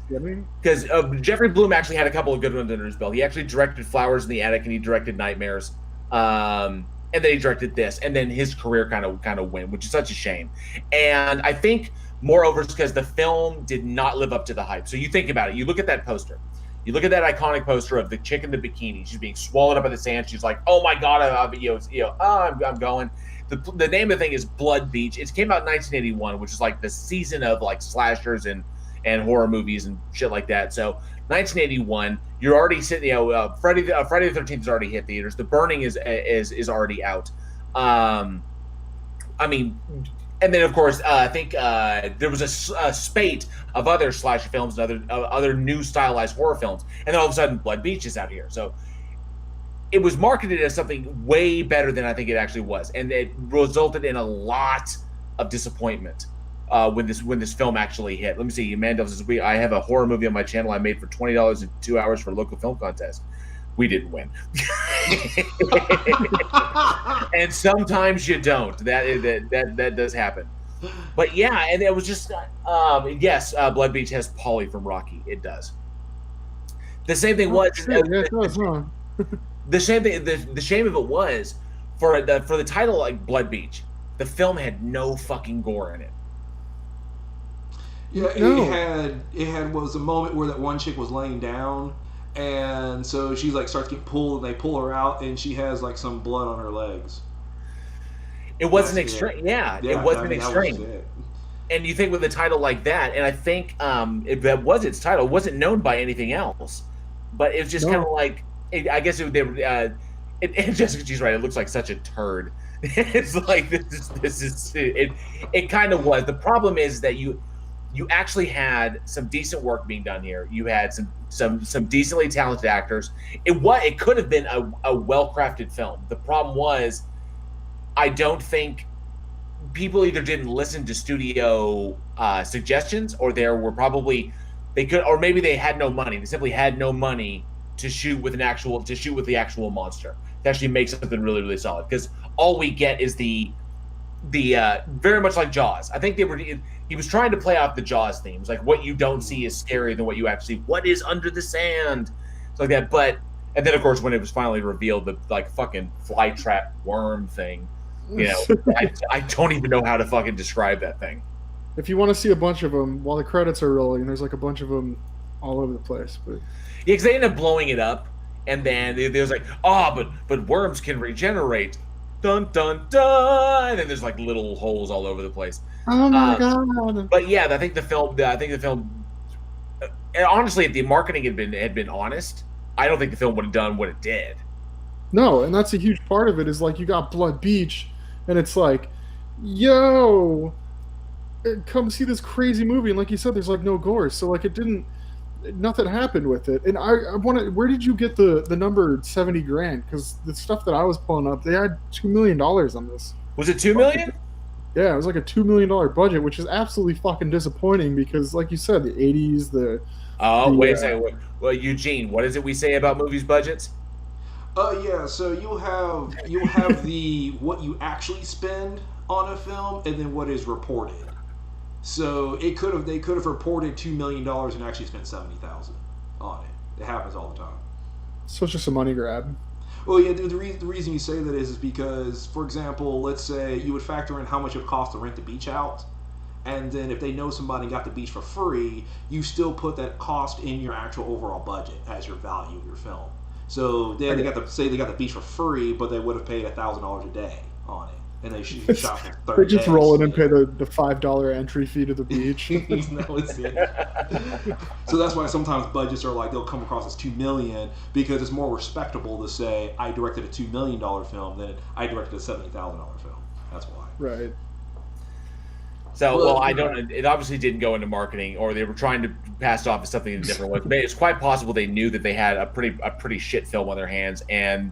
because Jeffrey Bloom actually had a couple of good ones under his belt. He actually directed Flowers in the Attic and he directed Nightmares, and then he directed this, and then his career kind of went, which is such a shame. And I think moreover it's because the film did not live up to the hype. So you think about it, you look at that poster, You look at that iconic poster of the chick in the bikini. She's being swallowed up by the sand. She's like, "Oh my god, I'm going." The name of the thing is Blood Beach. It came out in 1981, which is like the season of like slashers and horror movies and shit like that. So 1981, you're already sitting. Friday the 13th has already hit theaters. The Burning is already out. I mean, and then of course, I think there was a spate of other slasher films and other new stylized horror films, and then all of a sudden, Blood Beach is out here. So it was marketed as something way better than I think it actually was, and it resulted in a lot of disappointment when this film actually hit. Let me see. Mandel says, I have a horror movie on my channel I made for $20 in 2 hours for a local film contest. We didn't win. And sometimes you don't. That does happen. But yeah, and it was just yes, Blood Beach has Polly from Rocky. It does. The same thing was the same thing. The shame of it was for the title, like Blood Beach, the film had no fucking gore in it. Yeah, it had was a moment where that one chick was laying down, and so she's like starts getting pulled, and they pull her out, and she has like some blood on her legs. It wasn't extreme. Yeah, it wasn't extreme. And you think with a title like that, and I think if that was its title, it wasn't known by anything else, but it was just kind of like, I guess Jessica G's right. It looks like such a turd. It's like this is it. It kind of was. The problem is that you actually had some decent work being done here. You had some decently talented actors. It could have been a well-crafted film. The problem was, I don't think people either didn't listen to studio suggestions, or or maybe they had no money. They simply had no money to shoot with the actual monster to actually make something really, really solid. Because all we get is the very much like Jaws. I think he was trying to play off the Jaws themes, like what you don't see is scarier than what you actually see. What is under the sand? It's like that. And then of course when it was finally revealed, the like fucking flytrap worm thing, I don't even know how to fucking describe that thing. If you want to see a bunch of them while the credits are rolling, there's like a bunch of them all over the place. But yeah, because they end up blowing it up, and then there's like, but worms can regenerate. Dun dun dun, and then there's like little holes all over the place. Oh my god! But yeah, I think the film. Honestly, if the marketing had been honest, I don't think the film would have done what it did. No, and that's a huge part of it. Is like you got Blood Beach, and it's like, yo, come see this crazy movie, and like you said, there's like no gore, so like nothing happened with it. And I want to. Where did you get the number $70,000? Because the stuff that I was pulling up, they had $2 million on this. Was it $2 million? Yeah, it was like a $2 million budget, which is absolutely fucking disappointing because, like you said, the '80s, wait a second. Well, Eugene, what is it we say about movies budgets? Yeah. So you'll have the what you actually spend on a film, and then what is reported. So they could have reported $2 million and actually spent $70,000 on it. It happens all the time. So it's just a money grab. Well, yeah. The reason you say that is because, for example, let's say you would factor in how much it would cost to rent the beach out, and then if they know somebody got the beach for free, you still put that cost in your actual overall budget as your value of your film. So they got the beach for free, but they would have paid $1,000 a day on it. And they shot for 30 They just days. roll in and pay the $5 entry fee to the beach. No, it's it. So that's why sometimes budgets are like, they'll come across as $2 million, because it's more respectable to say I directed a $2 million film than I directed a $70,000 film. That's why. Right. So, I don't. It obviously didn't go into marketing, or they were trying to pass it off as something in a different way. But it's quite possible they knew that they had a pretty shit film on their hands and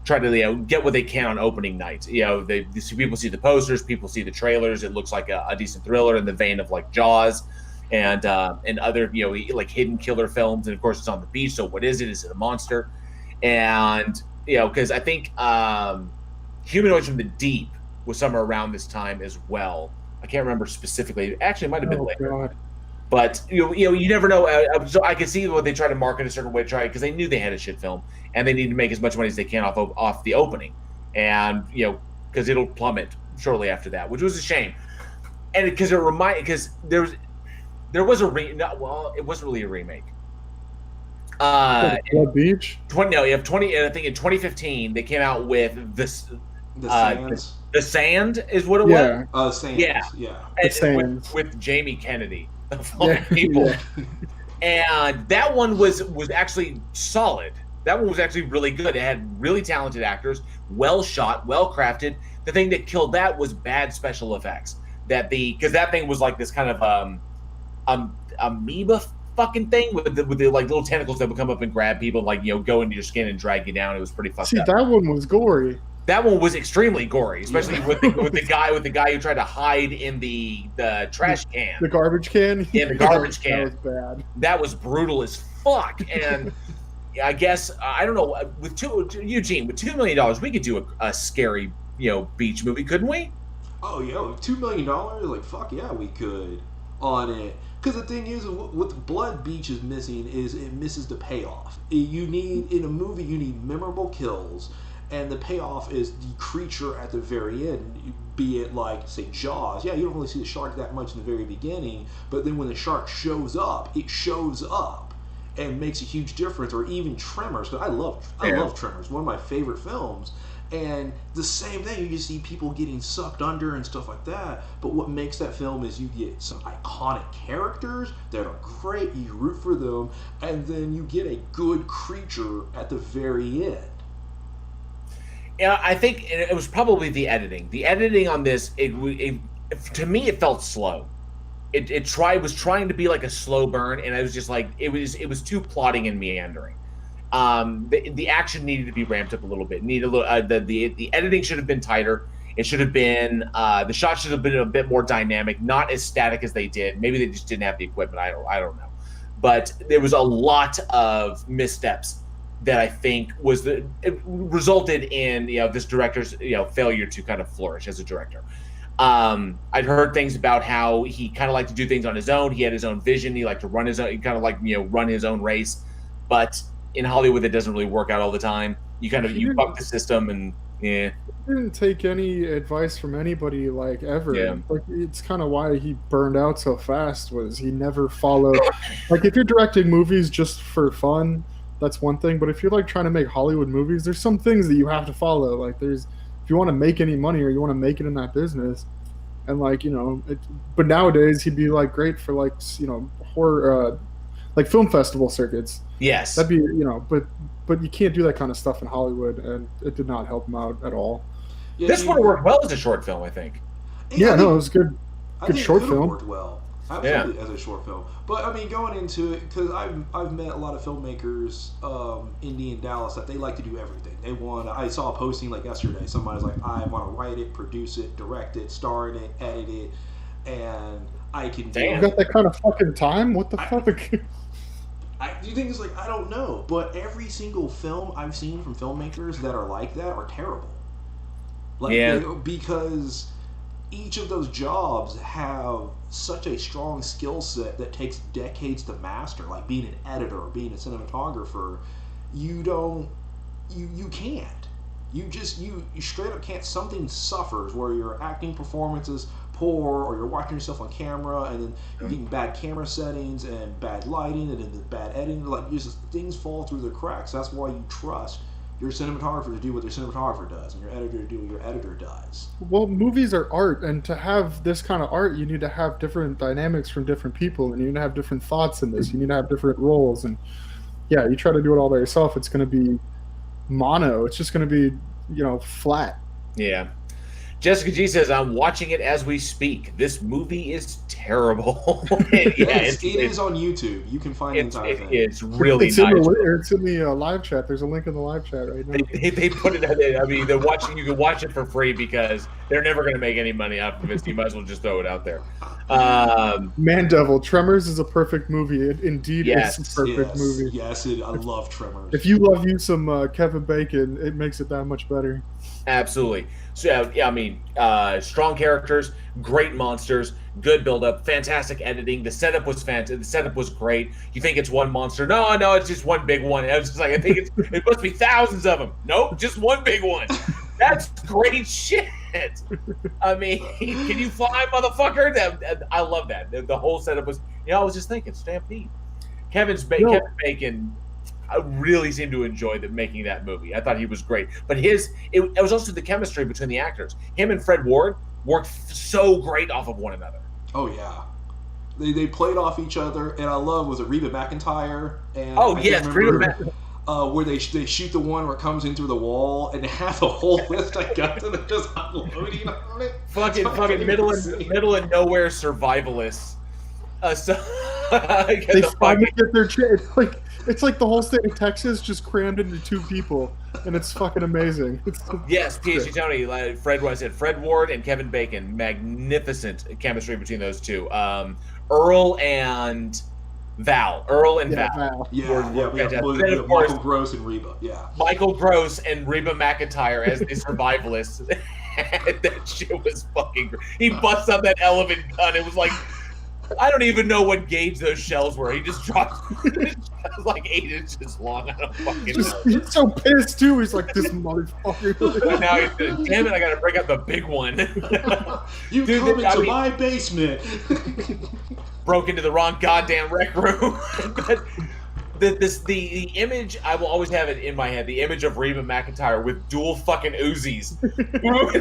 try to get what they can on opening night. People see the posters, people see the trailers. It looks like a decent thriller in the vein of like Jaws and other like hidden killer films. And of course, it's on the beach. So what is it? Is it a monster? And because I think Humanoids from the Deep was somewhere around this time as well. I can't remember specifically. Actually, it might have been later. God. But you never know. So I can see what they try to market a certain way, because they knew they had a shit film and they need to make as much money as they can off the opening, and because it'll plummet shortly after that, which was a shame. And because there was a it wasn't really a remake. Blood Beach. 20. No, you have 20. I think in 2015 they came out with this. The Sands. The Sand is what it Yeah. was. Sands. Yeah. The Sands. With Jamie Kennedy of all people. And that one was actually solid. That one was actually really good. It had really talented actors, well shot, well crafted. The thing that killed that was bad special effects. Because that thing was like this kind of amoeba fucking thing with the like little tentacles that would come up and grab people, like go into your skin and drag you down. It was pretty fucked up. See, that one was gory. That one was extremely gory, especially with the guy who tried to hide in the trash can. The garbage can? Yeah, the garbage can. That was bad. That was brutal as fuck. And I guess, I don't know, Eugene, with $2 million, we could do a scary, beach movie, couldn't we? Oh, yeah, with $2 million, like, fuck yeah, we could on it. Because the thing is, what Blood Beach is missing is it misses the payoff. In a movie, you need memorable kills. And the payoff is the creature at the very end, be it like, say, Jaws. Yeah, you don't really see the shark that much in the very beginning, but then when the shark shows up, it shows up and makes a huge difference. Or even Tremors, because I love Tremors, one of my favorite films. And the same thing, you just see people getting sucked under and stuff like that. But what makes that film is you get some iconic characters that are great, you root for them, and then you get a good creature at the very end. Yeah, I think it was probably the editing. The editing on this, to me, it felt slow. It was trying to be like a slow burn, and I was just like, it was too plotting and meandering. The action needed to be ramped up a little bit. The editing should have been tighter. It should have been the shot should have been a bit more dynamic, not as static as they did. Maybe they just didn't have the equipment. I don't know, but there was a lot of missteps that I think it resulted in this director's failure to kind of flourish as a director. I'd heard things about how he kind of liked to do things on his own. He had his own vision. He liked to run his own, run his own race. But in Hollywood, that doesn't really work out all the time. You buck the system, and yeah. He didn't take any advice from anybody ever. Yeah. It's kind of why he burned out so fast. Was he never followed? If you're directing movies just for fun, that's one thing. But if you're trying to make Hollywood movies, there's some things that you have to follow. If you want to make any money or you want to make it in that business, and but nowadays he'd be great for horror, film festival circuits. Yes, that'd be but you can't do that kind of stuff in Hollywood, and it did not help him out at all. Yeah, this would have worked well as a short film, I think. Yeah, no, it was good. Good short film. Worked well. Absolutely, as a short film. But I mean, going into it, because I've met a lot of filmmakers, Indy and Dallas, that they like to do everything. I saw a posting yesterday. Somebody's like, I want to write it, produce it, direct it, star in it, edit it, and I can do it. You got that kind of fucking time? What the fuck? Do you think it's I don't know, but every single film I've seen from filmmakers that are like that are terrible. Because each of those jobs have such a strong skill set that takes decades to master, like being an editor or being a cinematographer. You can't. You straight up can't. Something suffers where your acting performance is poor, or you're watching yourself on camera and then you're getting bad camera settings and bad lighting and then bad editing. Things fall through the cracks. That's why you trust your cinematographer to do what their cinematographer does and your editor to do what your editor does. Well, movies are art, and to have this kind of art, you need to have different dynamics from different people, and you need to have different thoughts in this. You need to have different roles, and yeah, you try to do it all by yourself, it's going to be mono. It's just going to be, flat. Yeah. Jessica G says, I'm watching it as we speak. This movie is terrible. It is on YouTube. You can find the entire thing. It's really nice. It's in the live chat. There's a link in the live chat right now. They put it. I mean, you can watch it for free because they're never going to make any money off of it. So you might as well just throw it out there. Man Devil, Tremors is a perfect movie. It's a perfect movie. Yes, I love Tremors. If you love some Kevin Bacon, it makes it that much better. Absolutely. So yeah, I mean, strong characters, great monsters, good build-up, fantastic editing. The setup was fantastic. The setup was great. You think it's one monster? No, it's just one big one. I was just I think it must be thousands of them. Nope, just one big one. That's great shit. I mean, can you fly, motherfucker? I love that. The whole setup was. I was just thinking, Stampede. Kevin Bacon. I really seemed to enjoy making that movie. I thought he was great. But it was also the chemistry between the actors. Him and Fred Ward worked so great off of one another. Oh yeah, they played off each other, and I love, was it Reba McEntire? And Reba where they shoot the one where it comes in through the wall, and they have the whole list of guns and they're just unloading on it. Fucking middle of nowhere survivalists. They finally get their chance. It's like the whole state of Texas just crammed into 2 people, and it's fucking amazing. Yes, PhD Tony, like Fred Ward and Kevin Bacon, magnificent chemistry between those two. Earl and Val. We have Michael Gross and Reba. Yeah. Michael Gross and Reba McEntire as the survivalists. That shit was fucking great. He busts up that elephant gun. It was like, I don't even know what gauge those shells were. He just dropped it was like 8 inches long. I don't fucking know. He's so pissed too. He's like, this motherfucker. Now he's, damn it, I gotta break out the big one. You come into my basement. Broke into the wrong goddamn rec room. But the image, I will always have it in my head, the image of Reba McEntire with dual fucking Uzis.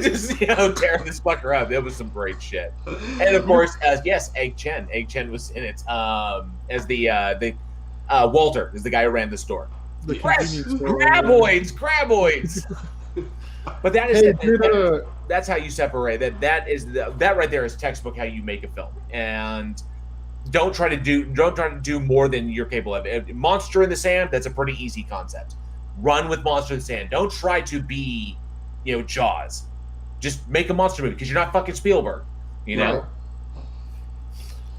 Just, tearing this fucker up. It was some great shit. And of course, Egg Chen. Egg Chen was in it as the Walter is the guy who ran the store. Graboids. But that is that's how you separate that right there is textbook how you make a film. And don't try to do more than you're capable of. Monster in the Sand, that's a pretty easy concept. Run with Monster in the Sand. Don't try to be, Jaws. Just make a monster movie because you're not fucking Spielberg. Right.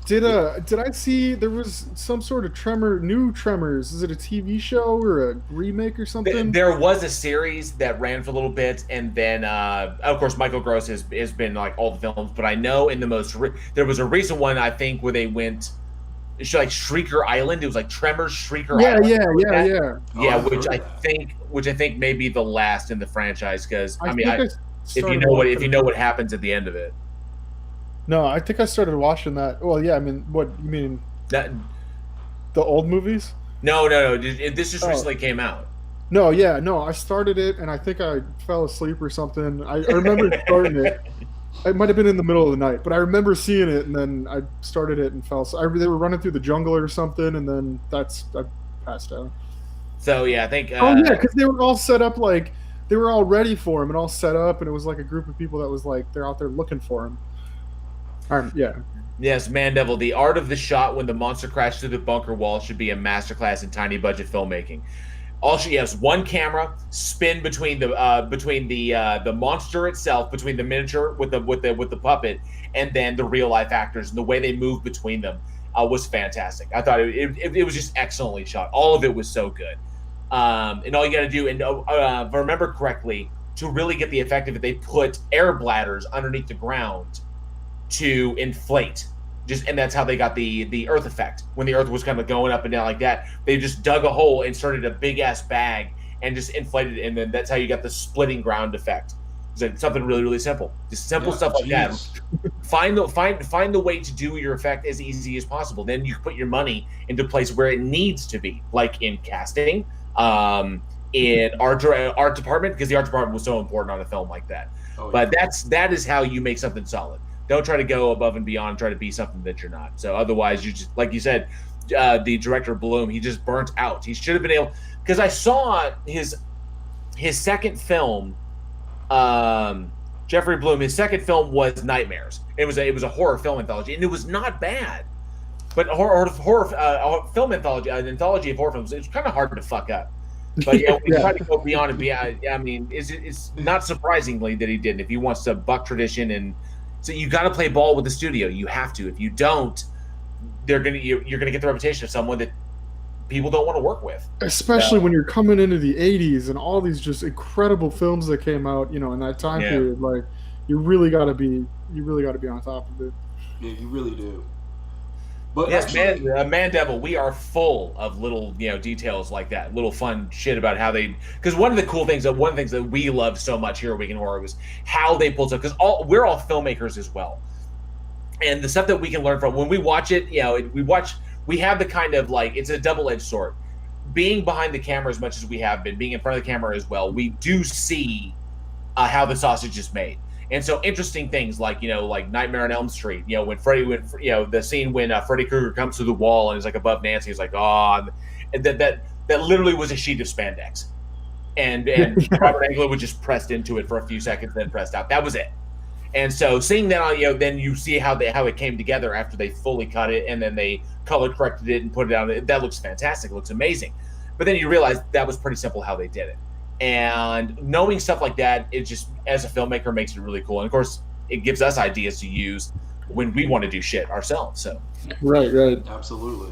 Did I see there was some sort of new Tremors? Is it a TV show or a remake or something? There was a series that ran for a little bit, and then of course Michael Gross has been like all the films. But I know in the there was a recent one, I think, where they went like Shrieker Island. It was like Tremors Shrieker Island. Yeah. Which I think may be the last in the franchise because if you know what happens at the end of it. No, I think I started watching that. Well, yeah, I mean, what you mean? The old movies? No. This just recently came out. No, I started it, and I think I fell asleep or something. I remember starting it. It might have been in the middle of the night, but I remember seeing it, and then I started it and fell asleep. They were running through the jungle or something, and then I passed out. So, yeah, I think... because they were all set up like... They were all ready for him and all set up, and it was like a group of people that was like, they're out there looking for him. Yeah. Yes, Mandevil. The art of the shot when the monster crashed through the bunker wall should be a masterclass in tiny budget filmmaking. All she has one camera, spin between the monster itself, between the miniature with the puppet, and then the real life actors, and the way they move between them was fantastic. I thought it was just excellently shot. All of it was so good. And all you got to do, and if I remember correctly, to really get the effect of it, they put air bladders underneath the ground to inflate, and that's how they got the earth effect. When the earth was kind of going up and down like that, they just dug a hole, inserted a big ass bag, and just inflated it, and then that's how you got the splitting ground effect. It's something really, really simple. Just simple stuff like that. Find the way to do your effect as easy as possible. Then you put your money into a place where it needs to be, like in casting, in art department, because the art department was so important on a film like that. But that is how you make something solid. Don't try to go above and beyond and try to be something that you're not. So otherwise, you just, like you said, the director Bloom, he just burnt out. He should have been able, because I saw his second film, Jeffrey Bloom. His second film was Nightmares. It was a horror film anthology, and it was not bad. But horror film anthology, an anthology of horror films, it's kind of hard to fuck up. But we try to go beyond and beyond. I mean, it's not surprisingly that he didn't. If he wants to buck tradition and so you got to play ball with the studio. You have to. If you don't, you're gonna get the reputation of someone that people don't want to work with. Especially when you're coming into the '80s and all these just incredible films that came out, in that time period. Like, you really got to be on top of it. Yeah, you really do. But yes, Mandevil, we are full of little, details like that, little fun shit about how they. Because one of the things that we love so much here at Week in Horror was how they pulled stuff. Because we're all filmmakers as well, and the stuff that we can learn from when we watch it, we have the kind of like it's a double-edged sword. being behind the camera as much as we have been, being in front of the camera as well, we do see how the sausage is made. And so interesting things like, like Nightmare on Elm Street, when Freddy went, the scene when Freddy Krueger comes to the wall and is like above Nancy, he's like, oh, and that literally was a sheet of spandex. And Robert Englund was just pressed into it for a few seconds, then pressed out. That was it. And so seeing that, then you see how it came together after they fully cut it and then they color corrected it and put it out. That looks fantastic. It looks amazing. But then you realize that was pretty simple how they did it. And knowing stuff like that, it just, as a filmmaker, makes it really cool. And of course, it gives us ideas to use when we want to do shit ourselves. So, right, absolutely.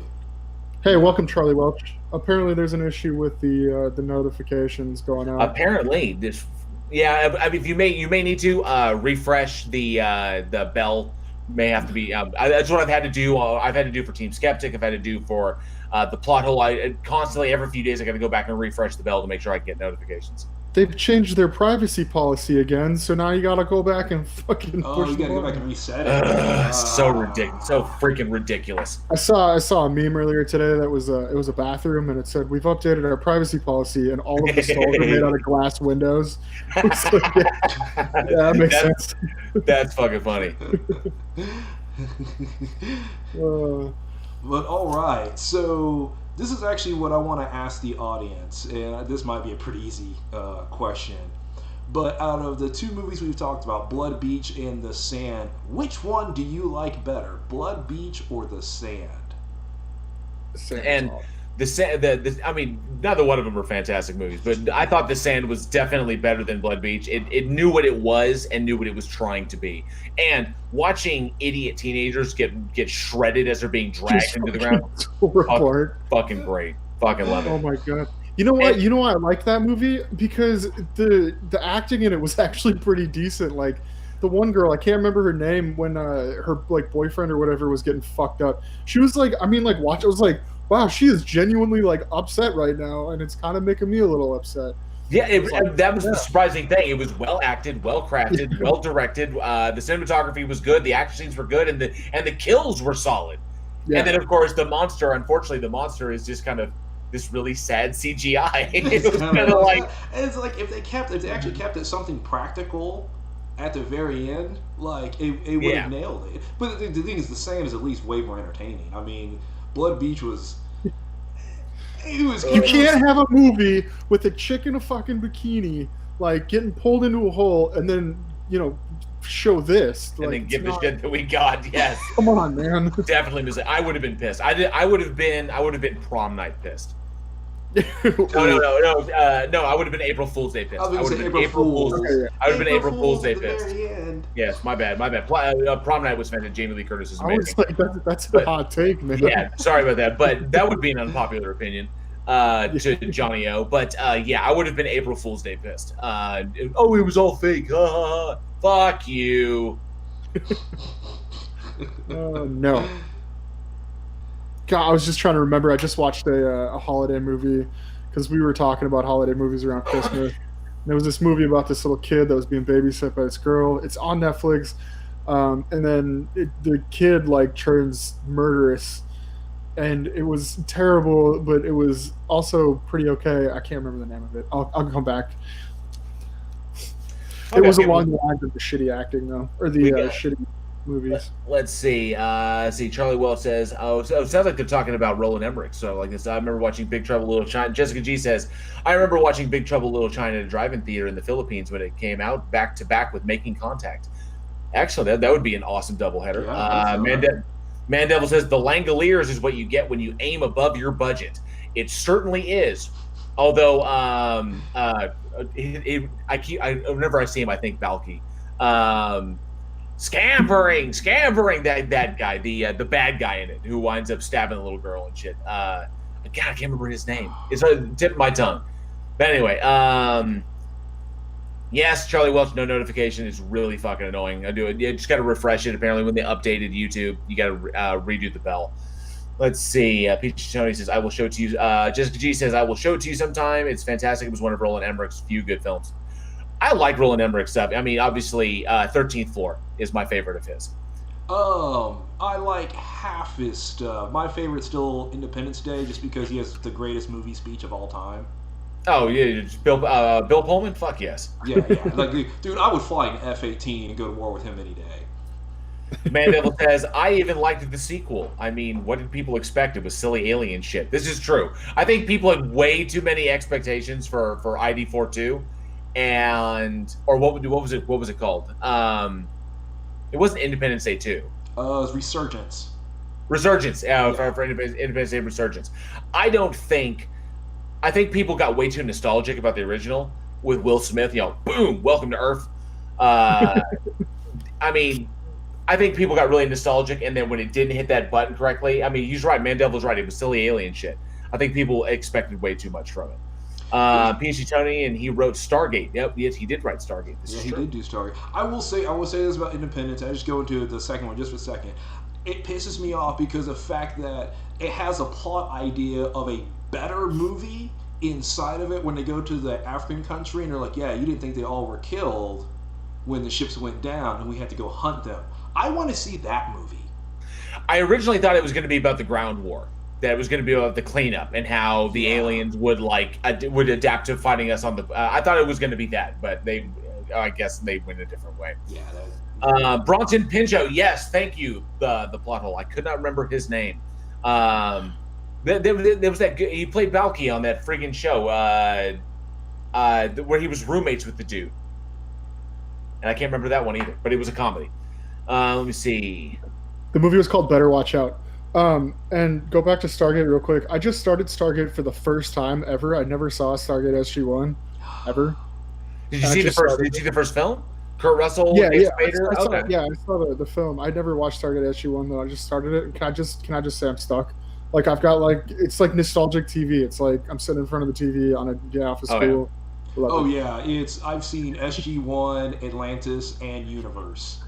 Hey, welcome, Charlie Welch. Apparently, there's an issue with the notifications going on. Apparently, I mean, you may need to refresh the bell. May have to be. That's what I've had to do. I've had to do for Team Skeptic. I've had to do for the plot hole. I constantly, every few days, I got to go back and refresh the bell to make sure I can get notifications. They've changed their privacy policy again, so now you got to go back and fucking push. Oh, you got to go back and reset it. So ridiculous, so freaking ridiculous. I saw a meme earlier today that was it was a bathroom and it said we've updated our privacy policy and all of the stalls are made out of glass windows. So, yeah, that makes sense. That's fucking funny. But all right, so this is actually what I want to ask the audience, and this might be a pretty easy question. But out of the two movies we've talked about, Blood Beach and The Sand, which one do you like better, Blood Beach or The Sand? And The Sand, I mean, neither one of them are fantastic movies, but I thought The Sand was definitely better than Blood Beach. It knew what it was and knew what it was trying to be. And watching idiot teenagers get shredded as they're being dragged into the ground, fucking great. Fucking love it. Oh my god. You know what? You know why I like that movie? Because the acting in it was actually pretty decent. Like the one girl, I can't remember her name, when her like boyfriend or whatever was getting fucked up. She was like, I mean, like watch. I was like, wow, she is genuinely like upset right now, and it's kind of making me a little upset. Yeah, that was the surprising thing. It was well acted, well crafted, well directed. The cinematography was good. The action scenes were good, and the kills were solid. Yeah. And then of course the monster. Unfortunately, the monster is just kind of this really sad CGI. It was kind of like, it's like if they actually kept it something practical at the very end, like it would have nailed it. But the thing is, The Sand is at least way more entertaining. I mean, Blood Beach was. You can't have a movie with a chick in a fucking bikini, like getting pulled into a hole, and then show this, and then give the shit that we got. Yes, come on, man. Definitely, I would have been pissed. I would have been prom night pissed. No. I would have been April Fool's Day pissed. I would have been April Fool's Day pissed. Yes, my bad. Prom night was fantastic. Jamie Lee Curtis is amazing. I was like, that's a hot take, man. Yeah, sorry about that, but that would be an unpopular opinion to Johnny O. But yeah, I would have been April Fool's Day pissed. It was all fake. Fuck you. No. God, I was just trying to remember. I just watched a holiday movie because we were talking about holiday movies around Christmas. There was this movie about this little kid that was being babysat by this girl. It's on Netflix, and then the kid like turns murderous, and it was terrible, but it was also pretty okay. I can't remember the name of it. I'll come back. It was along the lines of the shitty acting, though, or the shitty movies. Let's see. Charlie Welch says, it sounds like they're talking about Roland Emmerich. So like this, I remember watching Big Trouble in Little China. Jessica G says, I remember watching Big Trouble in Little China at a drive-in theater in the Philippines when it came out back to back with Making Contact. Actually, that would be an awesome doubleheader. Man Devil says, the Langoliers is what you get when you aim above your budget. It certainly is. Although, whenever I see him, I think Balky. Scampering, that guy, the bad guy in it, who winds up stabbing the little girl and shit. God, I can't remember his name. It's on the tip of my tongue. But anyway, yes, Charlie Welch, no notification is really fucking annoying. I do it. You just got to refresh it. Apparently, when they updated YouTube, you got to redo the bell. Let's see. Peach Tony says, I will show it to you. Jessica G says, I will show it to you sometime. It's fantastic. It was one of Roland Emmerich's few good films. I like Roland Emmerich stuff. I mean, obviously, 13th Floor is my favorite of his. I like half his stuff. My favorite's still Independence Day, just because he has the greatest movie speech of all time. Oh yeah, Bill Pullman. Fuck yes. Yeah, yeah. Like, dude, I would fly an F-18 and go to war with him any day. Man Devil says, I even liked the sequel. I mean, what did people expect? It was silly alien shit. This is true. I think people had way too many expectations for ID42, or what was it called? It wasn't Independence Day 2. It was Resurgence. Resurgence, for Independence Day Resurgence. I think people got way too nostalgic about the original with Will Smith. Boom, welcome to Earth. I mean, I think people got really nostalgic, and then when it didn't hit that button correctly, I mean, he's right. Mandevil's right. It was silly alien shit. I think people expected way too much from it. PhD Tony, and he wrote Stargate. Yep, yes, he did write Stargate. He did do Stargate. I will say this about Independence. I just go into the second one just for a second. It pisses me off because of the fact that it has a plot idea of a better movie inside of it when they go to the African country and they're like, yeah, you didn't think they all were killed when the ships went down and we had to go hunt them. I want to see that movie. I originally thought it was going to be about the ground war. That it was going to be about the cleanup and how the aliens would adapt to fighting us on the. I thought it was going to be that, but I guess they went a different way. Yeah. Bronson Pinchot, yes, thank you. The plot hole. I could not remember his name. There was that. He played Balky on that friggin' show where he was roommates with the dude, and I can't remember that one either. But it was a comedy. Let me see. The movie was called Better Watch Out. And go back to Stargate real quick. I just started Stargate for the first time ever. I never saw Stargate SG-1 ever. Did you see the first film? Kurt Russell? Yeah, yeah. I saw the film. I never watched Stargate SG-1 though. I just started it. And can I just say I'm stuck? Like I've got it's like nostalgic TV. It's like I'm sitting in front of the TV on a day off of school. I've seen SG-1, Atlantis, and Universe.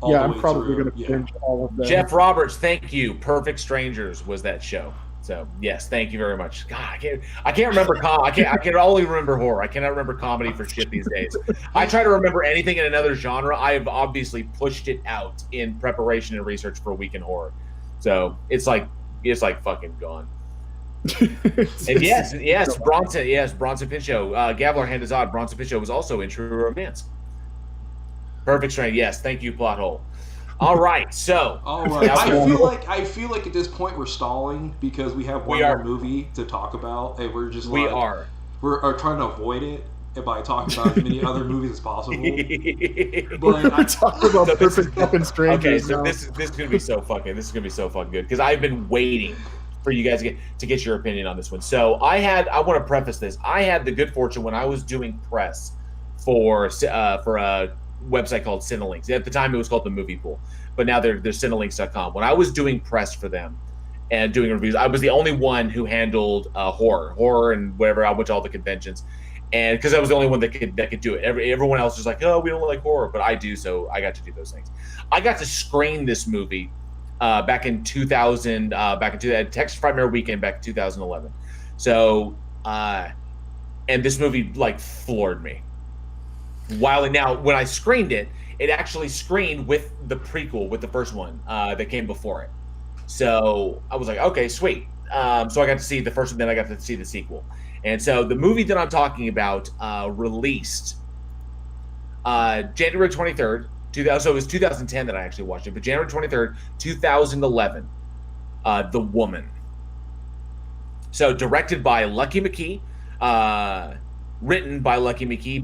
I'm probably going to binge all of them. Jeff Roberts, thank you. Perfect Strangers was that show. So yes, thank you very much. God, I can't remember. I can only remember horror. I cannot remember comedy for shit these days. I try to remember anything in another genre. I have obviously pushed it out in preparation and research for a week in horror. So it's like fucking gone. And Bronson Pinchot. Gavlar hand is odd. Bronson Pinchot was also in True Romance. Perfect Strain. Yes, thank you, plot hole. All right, so. All right. I feel like at this point we're stalling because we have one more movie to talk about, and we're just we're trying to avoid it by talking about as many other movies as possible. But we're talking about Perfect fucking Strangers. Okay, so this is gonna be so fucking good because I've been waiting for you guys to get your opinion on this one. So I want to preface this. I had the good fortune when I was doing press for a website called Cinelinx. At the time, it was called the Movie Pool, but now they're Cinelinx.com. When I was doing press for them and doing reviews, I was the only one who handled horror, and whatever. I went to all the conventions, and because I was the only one that could do it. Everyone else was like, "Oh, we don't like horror," but I do, so I got to do those things. I got to screen this movie back in 2000, Texas Premiere Weekend back in 2011. So, and this movie floored me. Now, when I screened it, it actually screened with the prequel, with the first one that came before it. So I was like, okay, sweet. So I got to see the first one, then I got to see the sequel. And so the movie that I'm talking about released January 23rd, 2000. So it was 2010 that I actually watched it, but January 23rd, 2011, The Woman. So directed by Lucky McKee, written by Lucky McKee,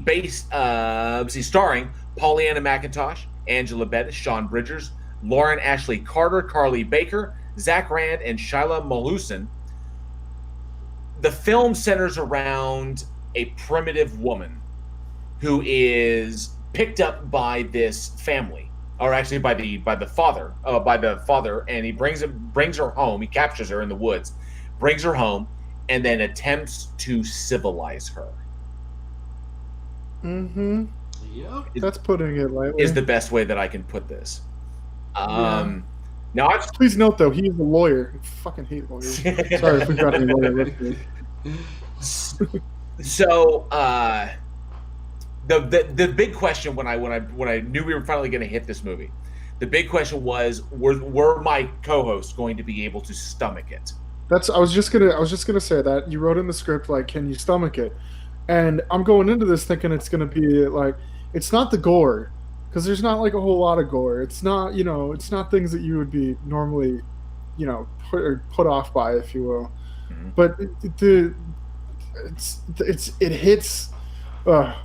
starring Pollyanna McIntosh, Angela Bettis, Sean Bridgers, Lauren Ashley Carter, Carly Baker, Zach Rand, and Shyla Malusin. The film centers around a primitive woman who is picked up by this family, or actually by the father, and he brings her home. He captures her in the woods, brings her home, and then attempts to civilize her. Mm-hmm. Yep. That's putting it lightly. Is the best way that I can put this. Now, please note though, he is a lawyer. I fucking hate lawyers. Sorry if we got any lawyer listeners. So, the big question when I knew we were finally going to hit this movie, The big question was, were my co-hosts going to be able to stomach it? I was just gonna say that you wrote in the script like, can you stomach it? And I'm going into this thinking it's gonna be like, it's not the gore, because there's not like a whole lot of gore. It's not, it's not things that you would be normally, put off by, if you will. Mm-hmm. But it hits. I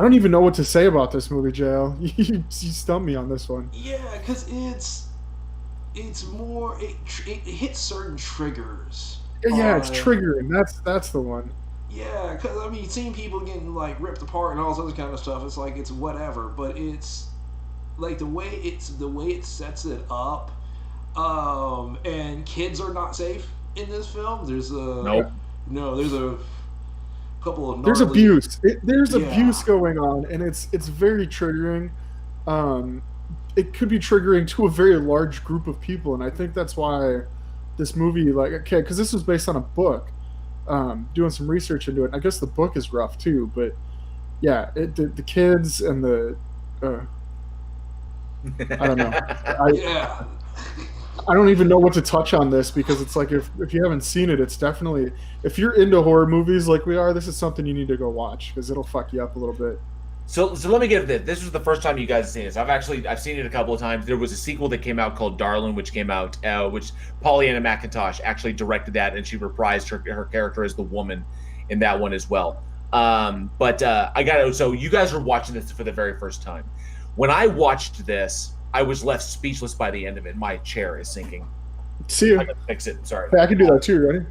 don't even know what to say about this movie, JL. You stumped me on this one. Yeah, because it's more it hits certain triggers. Yeah, it's triggering. That's the one. Yeah, because I mean, seeing people getting like ripped apart and all this other kind of stuff, it's like it's whatever. But it's like the way it sets it up, and kids are not safe in this film. There's a there's a couple of there's abuse. There's abuse going on, and it's very triggering. It could be triggering to a very large group of people, and I think that's why this movie, because this was based on a book. Doing some research into it. I guess the book is rough too, but yeah, the kids and the I don't know. I don't even know what to touch on this, because it's like if you haven't seen it, it's definitely, if you're into horror movies like we are, this is something you need to go watch, because it'll fuck you up a little bit. So let me get this. This was the first time you guys have seen this. I've seen it a couple of times. There was a sequel that came out called Darlin', which came out, which Pollyanna McIntosh actually directed that, and she reprised her character as the woman in that one as well. So you guys were watching this for the very first time. When I watched this, I was left speechless by the end of it. My chair is sinking. See you. I gotta fix it. Sorry. Hey, I can do that too. Ready?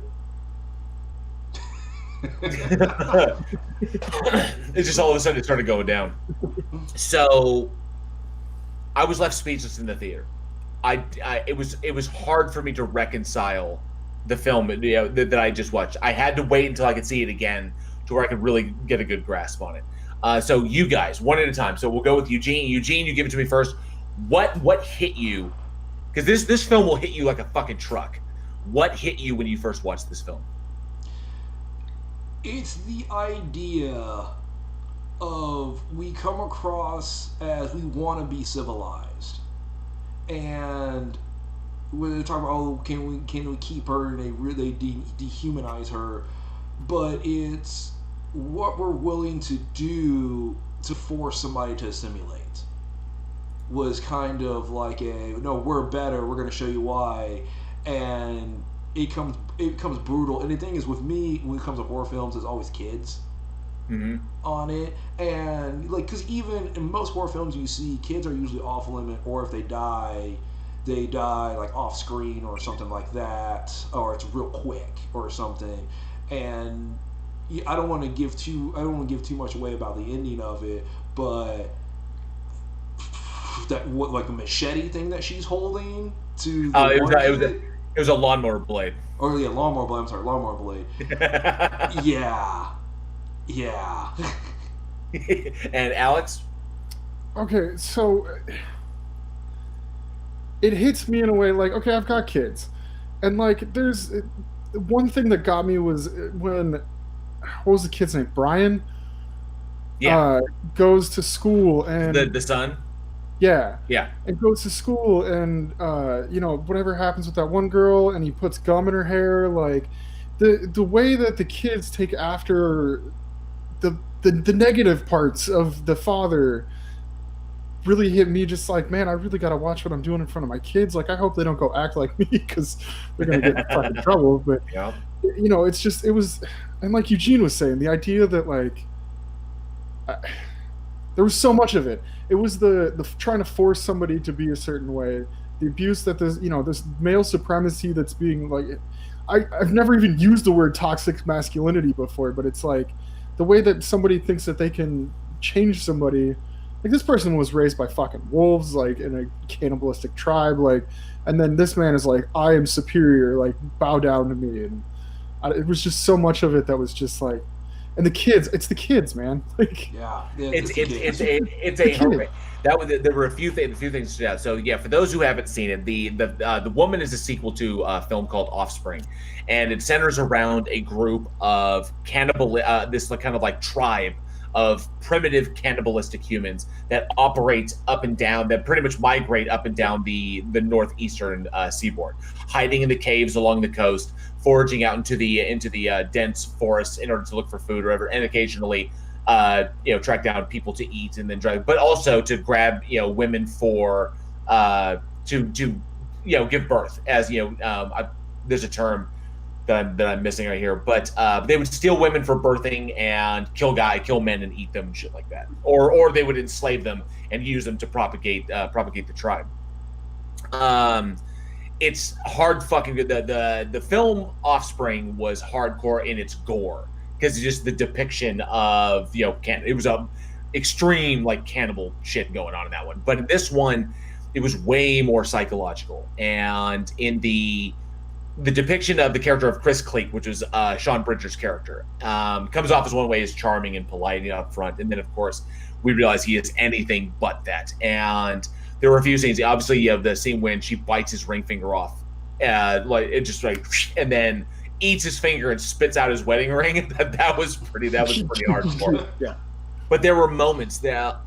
It's just all of a sudden it started going down. So I was left speechless in the theater. It was hard for me to reconcile the film that I just watched. I had to wait until I could see it again to where I could really get a good grasp on it. So you guys, one at a time. So we'll go with Eugene. Eugene, you give it to me first. What hit you? Because this film will hit you like a fucking truck. What hit you when you first watched this film? It's the idea of we come across as we want to be civilized, and when they're talking about, can we keep her, and they really dehumanize her, but it's what we're willing to do to force somebody to assimilate. Was kind of like no, we're better, we're going to show you why, and it comes brutal. And the thing is, with me, when it comes to horror films, there's always kids on it, and because even in most horror films you see, kids are usually off limit, or if they die like off screen or something like that, or it's real quick or something. And I don't want to give too much away about the ending of it, but that like a machete thing that she's holding to it was a lawnmower blade. Oh yeah, lawnmower blade. I'm sorry, lawnmower blade. yeah. And Alex? Okay, so it hits me in a way like, okay, I've got kids, and like there's one thing that got me was when, what was the kid's name? Brian. Yeah. Goes to school, and the son. Yeah. Yeah. And goes to school, and whatever happens with that one girl, and he puts gum in her hair, like the way that the kids take after the negative parts of the father really hit me, just like, man, I really got to watch what I'm doing in front of my kids. Like, I hope they don't go act like me, because they're going to get in fucking trouble. But, it's just, it was, and like Eugene was saying, the idea that, like, there was so much of it. It was the trying to force somebody to be a certain way, the abuse that there's, this male supremacy that's being, like, I've never even used the word toxic masculinity before, but it's like the way that somebody thinks that they can change somebody. Like, this person was raised by fucking wolves, like, in a cannibalistic tribe, like, and then this man is like, I am superior, like, bow down to me. And it was just so much of it that was just like, and the kids, it's the kids, man. Like, yeah, it's a horrific. There were a few things. Yeah. So yeah, for those who haven't seen it, the Woman is a sequel to a film called Offspring, and it centers around a group of cannibal, this kind of like tribe of primitive cannibalistic humans that operate up and down, that pretty much migrate up and down the northeastern seaboard, hiding in the caves along the coast, foraging out into the dense forests in order to look for food or whatever, and occasionally track down people to eat and then drive, but also to grab women for to give birth, as there's a term that I'm missing right here, but they would steal women for birthing and kill men and eat them and shit like that, or they would enslave them and use them to propagate the tribe. It's hard fucking good. The film Offspring was hardcore in its gore, because just the depiction of it was a extreme like cannibal shit going on in that one. But in this one, it was way more psychological, and in the depiction of the character of Chris Cleek, which was Sean Bridger's character, comes off as one way as charming and polite up front, and then of course we realize he is anything but that. And there were a few scenes. Obviously, you have the scene when she bites his ring finger off, and then eats his finger and spits out his wedding ring. That was pretty hardcore. Yeah. But there were moments that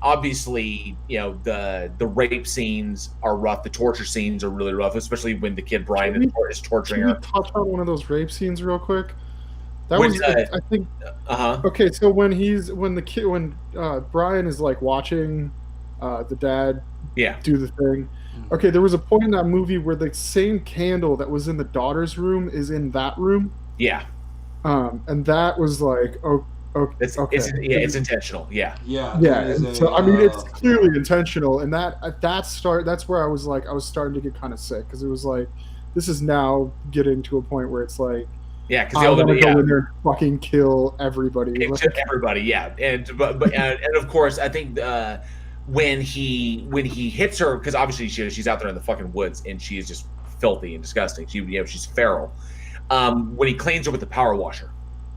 obviously, the rape scenes are rough. The torture scenes are really rough, especially when the kid Brian is torturing her. Can we touch on one of those rape scenes real quick? That When, was, I think. Okay, so when Brian is like watching the dad do the thing. Okay, there was a point in that movie where the same candle that was in the daughter's room is in that room. Yeah. And that was like, okay. It's intentional. Yeah. So I mean, it's clearly intentional, and that's where I was starting to get kind of sick, because it was like, this is now getting to a point where it's like, because I want to go in there and fucking kill everybody. Everybody, yeah, and of course, I think when he hits her, because obviously she's out there in the fucking woods and she is just filthy and disgusting. She's feral. When he cleans her with the power washer.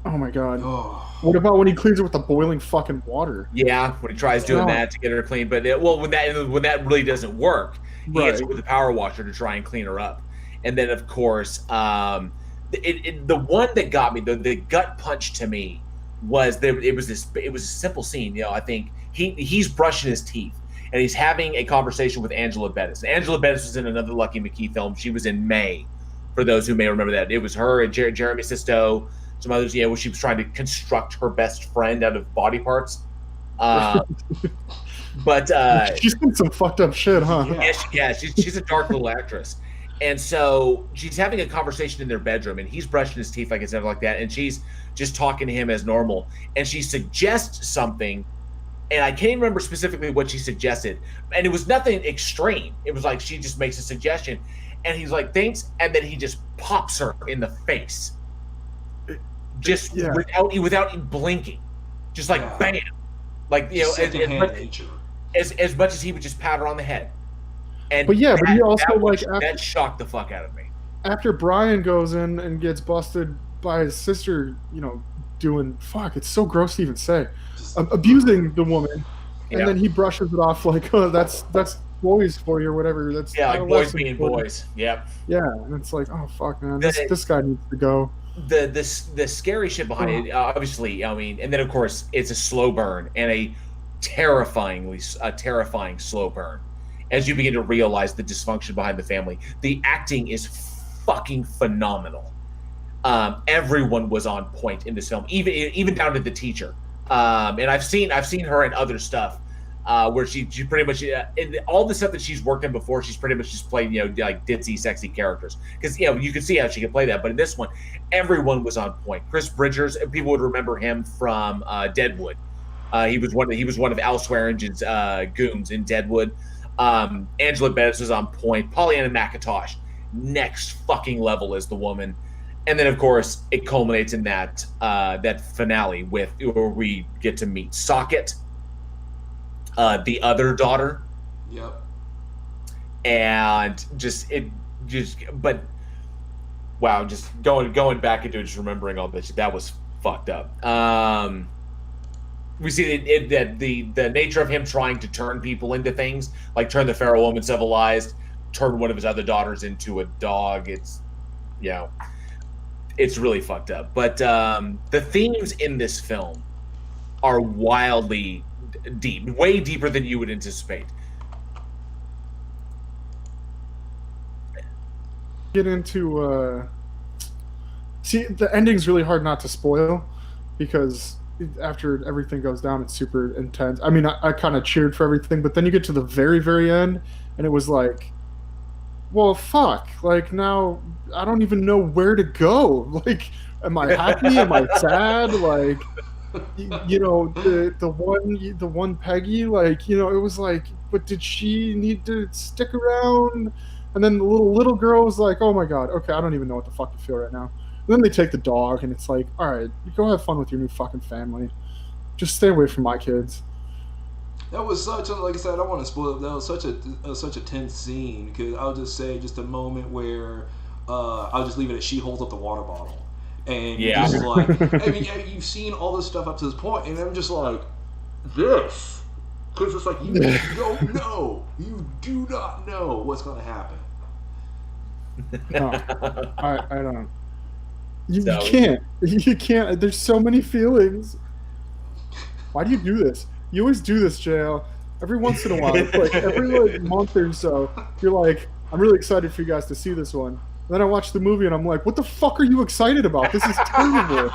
Oh my god. Oh. What about when he cleans her with the boiling fucking water? Yeah, when he tries doing that to get her clean, but when that really doesn't work, he hits her with the power washer to try and clean her up. And then of course, the one that got me, the gut punch to me, was it was a simple scene. I think he's brushing his teeth and he's having a conversation with Angela Bettis. Angela Bettis was in another Lucky McKee film. She was in May, for those who may remember that. It was her and Jeremy Sisto, some others, where she was trying to construct her best friend out of body parts. But she's done some fucked up shit, huh? Yeah, she's a dark little actress. And so she's having a conversation in their bedroom, and he's brushing his teeth like it's never like that, and she's just talking to him as normal. And she suggests something, and I can't even remember specifically what she suggested. And it was nothing extreme. It was like she just makes a suggestion, and he's like, thanks, and then he just pops her in the face. Without even blinking. Just like bam. Like, as much as he would just pat her on the head. But he also that shocked the fuck out of me. After Brian goes in and gets busted by his sister, doing it's so gross to even say, abusing the woman, and then he brushes it off like, oh, that's boys for you or whatever. That's like boys being boys. Yep. Yeah, and it's like, oh fuck, man, this guy needs to go. The scary shit behind it, obviously. I mean, and then of course it's a slow burn, and a terrifying slow burn. As you begin to realize the dysfunction behind the family, the acting is fucking phenomenal. Everyone was on point in this film, even down to the teacher. And I've seen her in other stuff, where she pretty much in all the stuff that she's worked in before, she's pretty much just played like ditzy, sexy characters, because you can see how she can play that. But in this one, everyone was on point. Chris Bridgers, people would remember him from Deadwood. He was one of Al Swearengen's goons in Deadwood. Angela Bettis was on point. Pollyanna McIntosh, next fucking level as the woman. And then of course it culminates in that finale where we get to meet Socket, the other daughter. Yep. And just going back into it, just remembering all this, that was fucked up. We see that the nature of him trying to turn people into things, like turn the feral woman civilized, turn one of his other daughters into a dog. It's really fucked up. But the themes in this film are wildly deep, way deeper than you would anticipate. Get into see, the ending's really hard not to spoil because after everything goes down, it's super intense. I mean, I kind of cheered for everything, but then you get to the very, very end, and it was like, well, fuck. Like, now I don't even know where to go. Like, am I happy? Am I sad? Like, you know, the one Peggy, like, you know, it was like, but did she need to stick around? And then the little girl was like, oh my god, okay, I don't even know what the fuck to feel right now. And then they take the dog, and it's like, all right, go have fun with your new fucking family. Just stay away from my kids. That was such a, like I said, I don't want to spoil it. That was such a tense scene because I'll just say just a moment where I'll just leave it as she holds up the water bottle, and Yeah. just like, I mean, you've seen all this stuff up to this point, and I'm just like, this, because it's like you don't know, you do not know what's going to happen. No, I don't. You So- can't. You can't. There's so many feelings. Why do you do this? You always do this, JL. Every once in a while, like every month or so, you're like, I'm really excited for you guys to see this one. And then I watch the movie and I'm like, what the fuck are you excited about? This is terrible.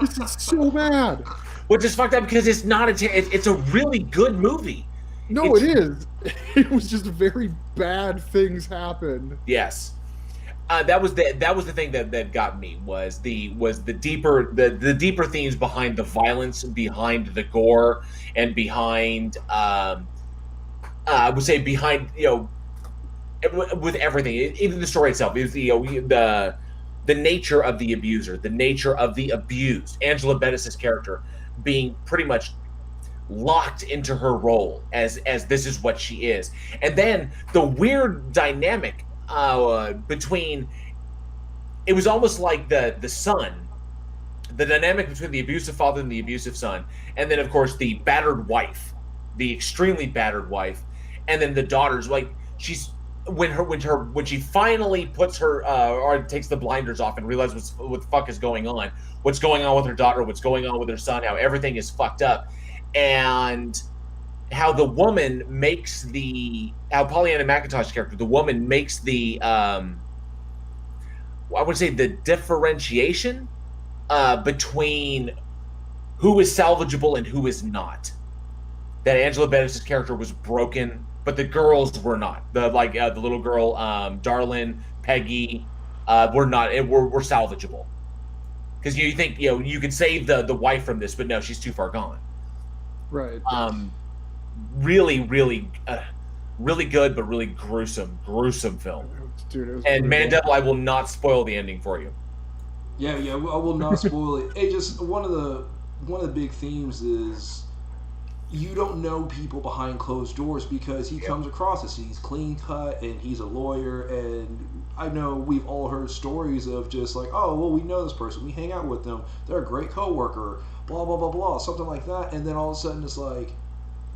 This is so bad. Which is fucked up because it's not it's a really good movie. No, it is. It was just very bad things happen. Yes. That was the thing that got me was the deeper themes behind the violence, behind the gore, and behind I would say behind, you know, with everything, even the story itself is the nature of the abuser, the nature of the abused. Angela Bettis' character being pretty much locked into her role as this is what she is, and then the weird dynamic between, it was almost like the son, the dynamic between the abusive father and the abusive son, and then of course the battered wife, the extremely battered wife, and then the daughters. Like, she's when she finally puts her or takes the blinders off and realizes what the fuck is going on, what's going on with her daughter, what's going on with her son, how everything is fucked up, and how the woman makes how Pollyanna McIntosh's character, the woman makes I would say the differentiation between who is salvageable and who is not. That Angela Bettis' character was broken, but the girls were not. The little girl, Darlin, Peggy, were not. Were salvageable. Because you think, you know, you could save the wife from this, but no, she's too far gone. Right. Really, really, really good, but really gruesome film. Dude, it was And brutal. Mandel, I will not spoil the ending for you. Yeah, I will not spoil it. It just one of the big themes is you don't know people behind closed doors because he comes across as he's clean cut and he's a lawyer, and I know we've all heard stories of just like, oh well, we know this person, we hang out with them, they're a great coworker, blah blah blah blah, something like that, and then all of a sudden it's like,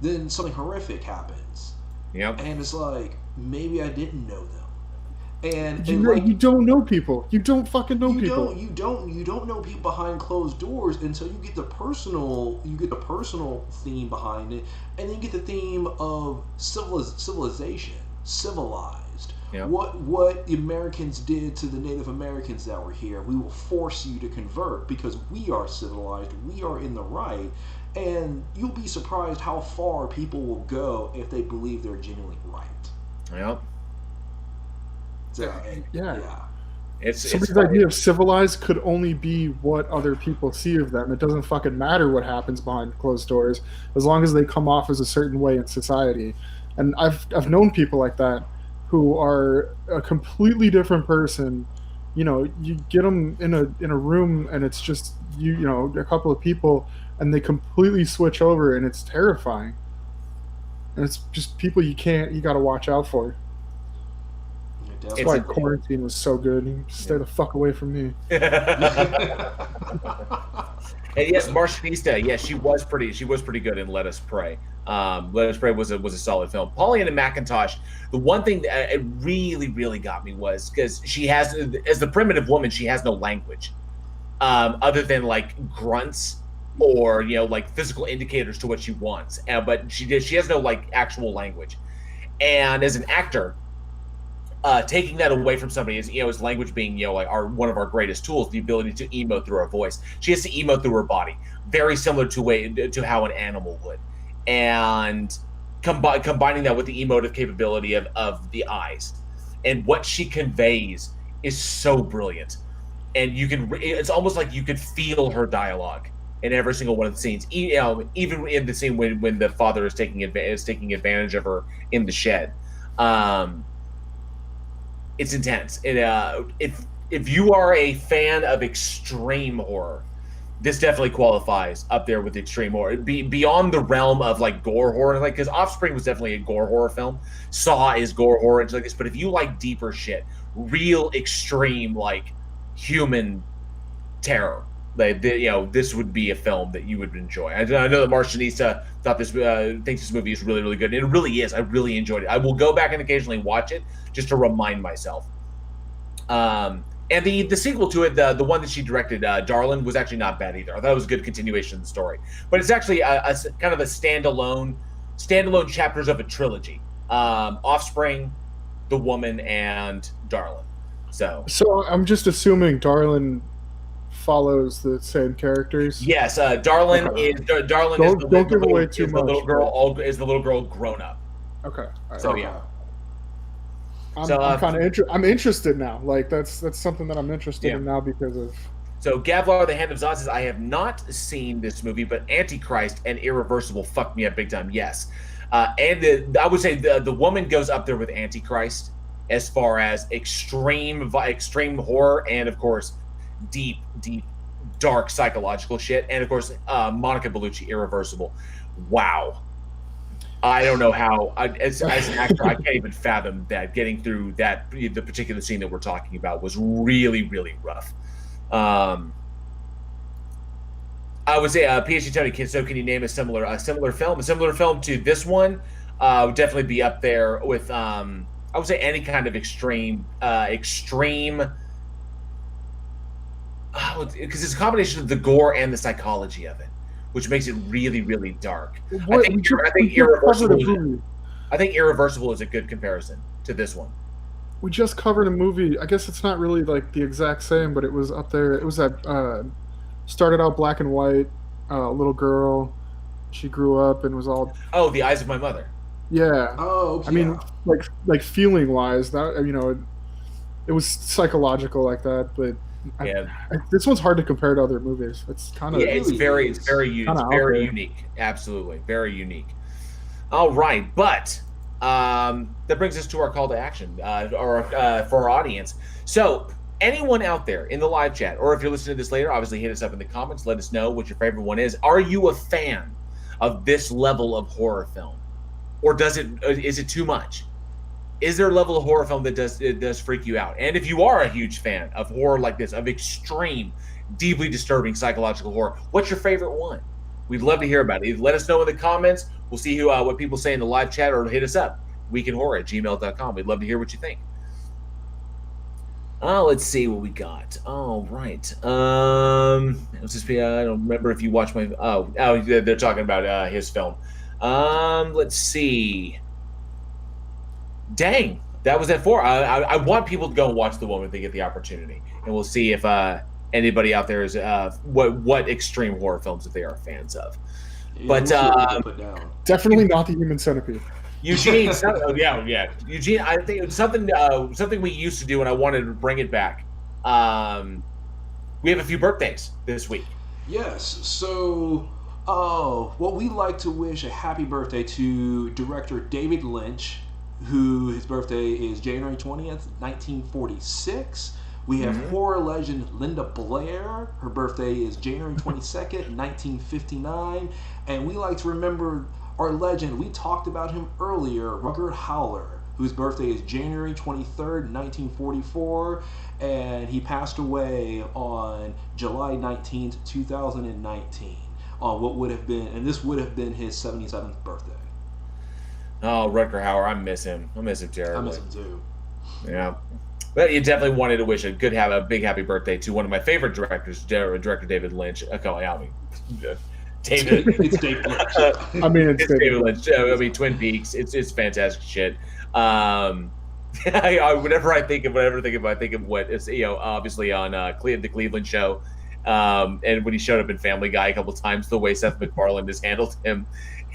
then something horrific happens. Yep. And it's like, maybe I didn't know them. And You don't know people. You don't fucking know you people. You don't know people behind closed doors until you get the personal theme behind it, and then you get the theme of civilization, civilized. Yeah. What the Americans did to the Native Americans that were here. We will force you to convert because we are civilized. We are in the right. And you'll be surprised how far people will go if they believe they're genuinely right. Yep. So, Yeah. It's Somebody's idea of civilized could only be what other people see of them. It doesn't fucking matter what happens behind closed doors, as long as they come off as a certain way in society. And I've known people like that who are a completely different person. You know, you get them in a room and it's just you know, a couple of people, and they completely switch over, and it's terrifying. And it's just people you got to watch out for. That's why quarantine was so good. You stay the fuck away from me. And yes, Martianista, yes, she was pretty good in Let Us Pray. Let Us Pray was a solid film. Pollyanna McIntosh, the one thing that it really, really got me was because she has, as the primitive woman, she has no language other than like grunts or like physical indicators to what she wants. But she has no like actual language. And as an actor, taking that away from somebody is, is language being, like one of our greatest tools, the ability to emote through our voice. She has to emote through her body, very similar to how an animal would. And combining that with the emotive capability of the eyes, and what she conveys is so brilliant. And it's almost like you could feel her dialogue in every single one of the scenes. Even in the scene when the father is taking advantage of her in the shed. It's intense. If you are a fan of extreme horror, this definitely qualifies up there with extreme horror. Beyond the realm of like gore horror, like, because Offspring was definitely a gore horror film. Saw is gore horror and like this. But if you like deeper shit, real extreme like human terror, like this would be a film that you would enjoy. I know that Marcianista thinks this movie is really, really good, and it really is. I really enjoyed it. I will go back and occasionally watch it just to remind myself. And the sequel to it, the one that she directed, Darlin, was actually not bad either. I thought it was a good continuation of the story. But it's actually a kind of a standalone chapters of a trilogy. Offspring, The Woman, and Darlin. So I'm just assuming Darlin follows the same characters. Yes, Darlin is the little girl grown up. Okay. Right. So yeah. I'm interested now. Like that's something that I'm interested in now because of. So Gavlar, the Hand of Zod, says, I have not seen this movie, but Antichrist and Irreversible fucked me up big time. Yes, and I would say the Woman goes up there with Antichrist as far as extreme horror, and of course deep dark psychological shit, and of course Monica Bellucci, Irreversible. Wow. I don't know how, as an actor, I can't even fathom that. Getting through the particular scene that we're talking about was really, really rough. I would say, PhD Tony, so can you name a similar film? A similar film to this one would definitely be up there with, I would say, any kind of extreme, because it's a combination of the gore and the psychology of it, which makes it really, really dark. I think Irreversible is a good comparison to this one. We just covered a movie. I guess it's not really like the exact same, but it was up there. It was that started out black and white. Little girl, she grew up and was all. Oh, The Eyes of My Mother. Yeah. Oh, okay. I mean, like feeling wise, that it was psychological like that, but. This one's hard to compare to other movies. It's kind of it's very unique. Absolutely, very unique. All right, but that brings us to our call to action, or for our audience. So, anyone out there in the live chat, or if you're listening to this later, obviously hit us up in the comments. Let us know what your favorite one is. Are you a fan of this level of horror film, or is it too much? Is there a level of horror film that does freak you out? And if you are a huge fan of horror like this, of extreme, deeply disturbing psychological horror, what's your favorite one? We'd love to hear about it. Let us know in the comments. We'll see what people say in the live chat, or hit us up, weekendhorror@gmail.com. We'd love to hear what you think. Let's see what we got. All right. Let's just be. I don't remember if you watched my. They're talking about his film. Let's see. Dang, that was at 4. I want people to go and watch The Woman if they get the opportunity, and we'll see if anybody out there is what extreme horror films that they are fans of. But definitely not The Human Centipede. Eugene, Eugene, I think it's something we used to do, and I wanted to bring it back. We have a few birthdays this week. Yes, so we like to wish a happy birthday to director David Lynch, who his birthday is January 20th, 1946. We have horror legend Linda Blair. Her birthday is January 22nd, 1959. And we like to remember our legend. We talked about him earlier, Rutger Hauer, whose birthday is January 23rd, 1944. And he passed away on July 19th, 2019. On what would have been, and this would have been his 77th birthday. Oh, Rutger Hauer, I miss him. I miss him terribly. I miss him too. Yeah. But you definitely wanted to wish a big happy birthday to one of my favorite directors, Director David Lynch. David. It's David Lynch. It's David Lynch. Twin Peaks. It's fantastic shit. Whenever I think of what it's obviously on the Cleveland Show, and when he showed up in Family Guy a couple times, the way Seth MacFarlane has handled him.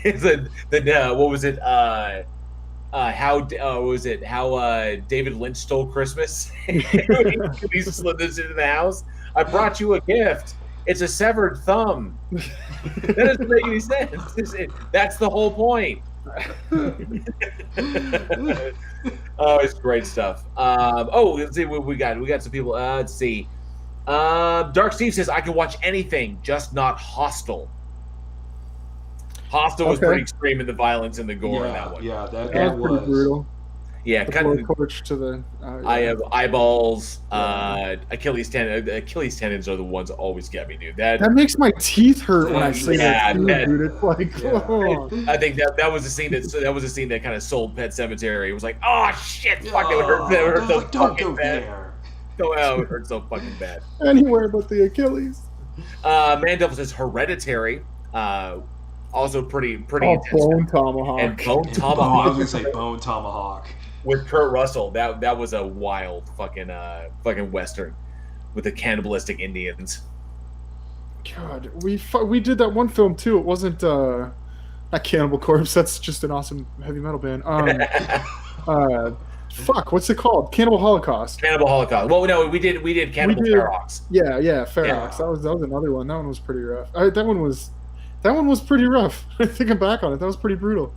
What was it? How David Lynch stole Christmas? He slid this into the house. I brought you a gift. It's a severed thumb. That doesn't make any sense. That's the whole point. Oh, it's great stuff. Let's see what we got. We got some people. Let's see. Dark Steve says I can watch anything, just not Hostel. Hostel was pretty extreme in the violence and the gore in that one. Yeah, that was was pretty brutal. Yeah, kind of torch to the. I have eyeballs. Achilles tendons are the ones that always get me, dude. That makes my teeth hurt when I say that, too, dude. It's like, I think that was a scene that kind of sold Pet Sematary. It was like, oh shit, fuck, that would hurt so fucking bad. It would hurt so fucking bad. Anywhere but the Achilles. Man Devil says Hereditary. Also pretty intense. Bone Tomahawk. And Bone Tomahawk. I was gonna say Bone Tomahawk. With Kurt Russell, that was a wild fucking western with the cannibalistic Indians. God, we did that one film too. It wasn't not Cannibal Corpse. That's just an awesome heavy metal band. What's it called? Cannibal Holocaust. Cannibal Holocaust. Well, no, we did Cannibal Ferox. Yeah, Ferox. Yeah. That was another one. That one was pretty rough. That one was pretty rough. Thinking back on it, that was pretty brutal.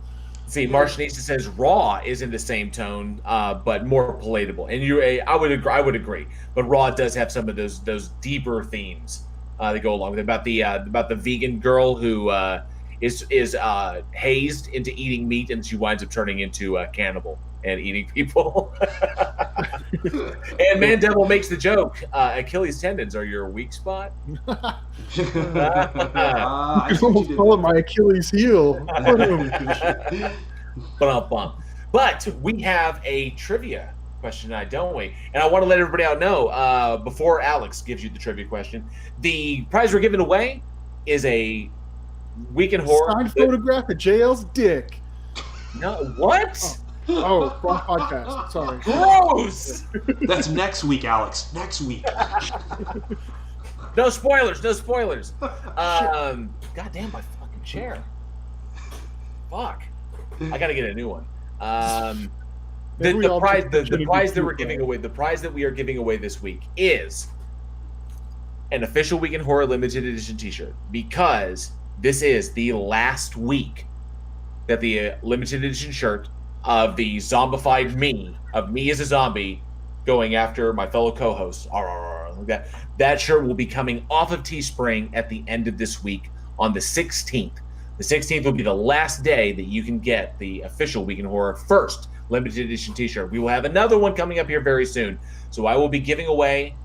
See, Marcinista says Raw is in the same tone, but more palatable. And I would agree. But Raw does have some of those deeper themes that go along with it. About the vegan girl who is hazed into eating meat, and she winds up turning into a cannibal and eating people. And Man Devil makes the joke, Achilles tendons are your weak spot. I almost call it my Achilles heel. But we have a trivia question tonight, don't we? And I want to let everybody out know, before Alex gives you the trivia question, the prize we're giving away is a Week in Horror. Signed photograph of JL's dick. No, what? Oh, wrong podcast. Sorry. Gross! That's next week, Alex. Next week. No spoilers. God damn my fucking chair. Fuck. I gotta get a new one. The prize that we're giving away, the prize that we are giving away this week is an official Week in Horror limited edition t-shirt, because this is the last week that the limited edition shirt of the zombified me, of me as a zombie going after my fellow co-hosts. That shirt will be coming off of Teespring at the end of this week on the 16th. The 16th will be the last day that you can get the official Week in Horror first limited edition t-shirt. We will have another one coming up here very soon. So I will be giving away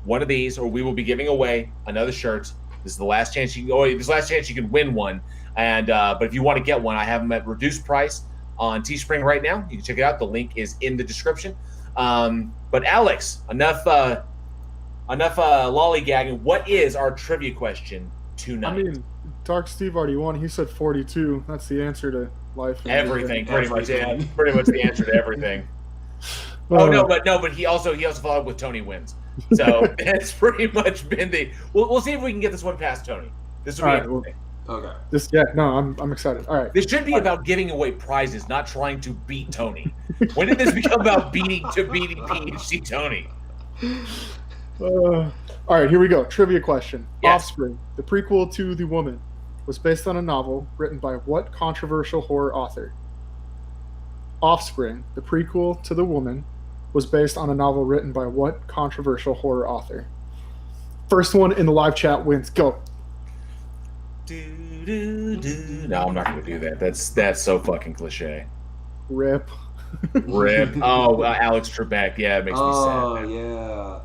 one of these, or we will be giving away another shirt. This is the last chance you can win one. And but if you want to get one, I have them at reduced price on Teespring right now. You can check it out. The link is in the description. But Alex, enough lollygagging. What is our trivia question tonight? I mean, Dark Steve already won. He said 42. That's the answer to life. Everything, pretty much. Yeah, pretty much the answer to everything. But he also followed with Tony wins. So that's pretty much been the. We'll see if we can get this one past Tony. This will be everything. Okay. I'm excited. All right. This should be about giving away prizes, not trying to beat Tony. When did this become about beating PhD Tony? All right, here we go. Trivia question. Yes. Offspring, the prequel to The Woman, was based on a novel written by what controversial horror author? Offspring, the prequel to The Woman, was based on a novel written by what controversial horror author? First one in the live chat wins. Go. No, I'm not going to do that. That's so fucking cliche. Rip. Oh, Alex Trebek. Yeah, it makes me sad. Oh, yeah.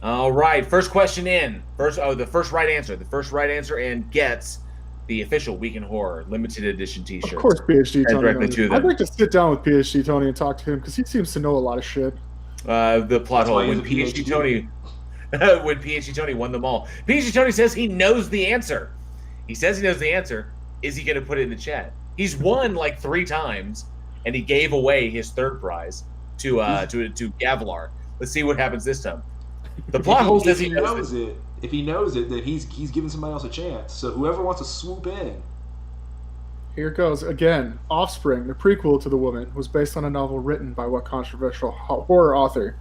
All right, first question in. The first right answer. The first right answer and gets the official Week in Horror limited edition t-shirt. Of course, PhD Tony. Directly to them. I'd like to sit down with PhD Tony and talk to him because he seems to know a lot of shit. The plot That's why hole he's when a PhD PhD. Tony when PhD Tony won them all. PhD Tony says he knows the answer. He says he knows the answer. Is he going to put it in the chat? He's won like 3 times, and he gave away his third prize to Gavlar. Let's see what happens this time. The plot hole says he knows it. If he knows it, then he's giving somebody else a chance. So whoever wants to swoop in. Here it goes again. Offspring, the prequel to The Woman, was based on a novel written by what controversial horror author?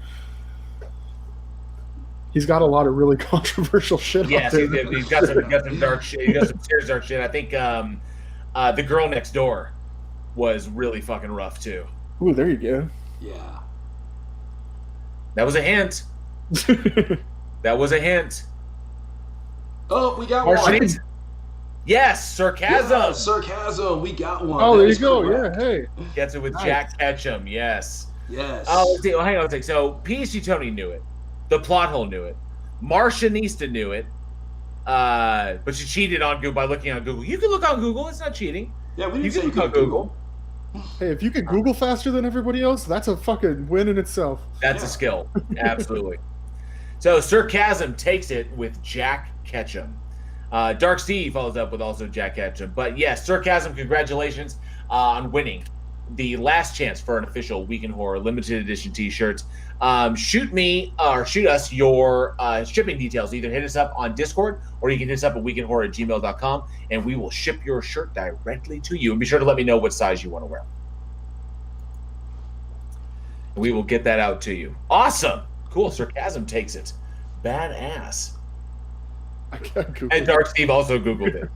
He's got a lot of really controversial shit. Yes, out there. he's got some dark shit. He got some serious dark shit. I think The Girl Next Door was really fucking rough too. Ooh, there you go. Yeah. That was a hint. That was a hint. Oh, we got one. Yes, sarcasm. Yeah, sarcasm. We got one. Oh, That there you is go. correct. Yeah, hey. Gets it with Nice. Jack Ketchum. Yes. Yes. Oh, let's see. Well, hang on a second. So PhD Tony knew it. The plot hole knew it. Marcianista knew it. But she cheated on Google by looking on Google. You can look on Google. It's not cheating. Yeah, we You didn't say can you look on could Google. Hey, if you can Google faster than everybody else, that's a fucking win in itself. That's a skill. Absolutely. So sarcasm takes it with Jack Ketchum. Dark Steve follows up with also Jack Ketchum. But yes, sarcasm, congratulations on winning the last chance for an official Week in Horror limited edition t-shirts. Shoot us your shipping details. Either hit us up on Discord or you can hit us up at weekinhorror@gmail.com and we will ship your shirt directly to you. And be sure to let me know what size you want to wear. We will get that out to you. Awesome. Cool. Sarcasm takes it. Badass. I can't Google And Dark Steve also Googled it.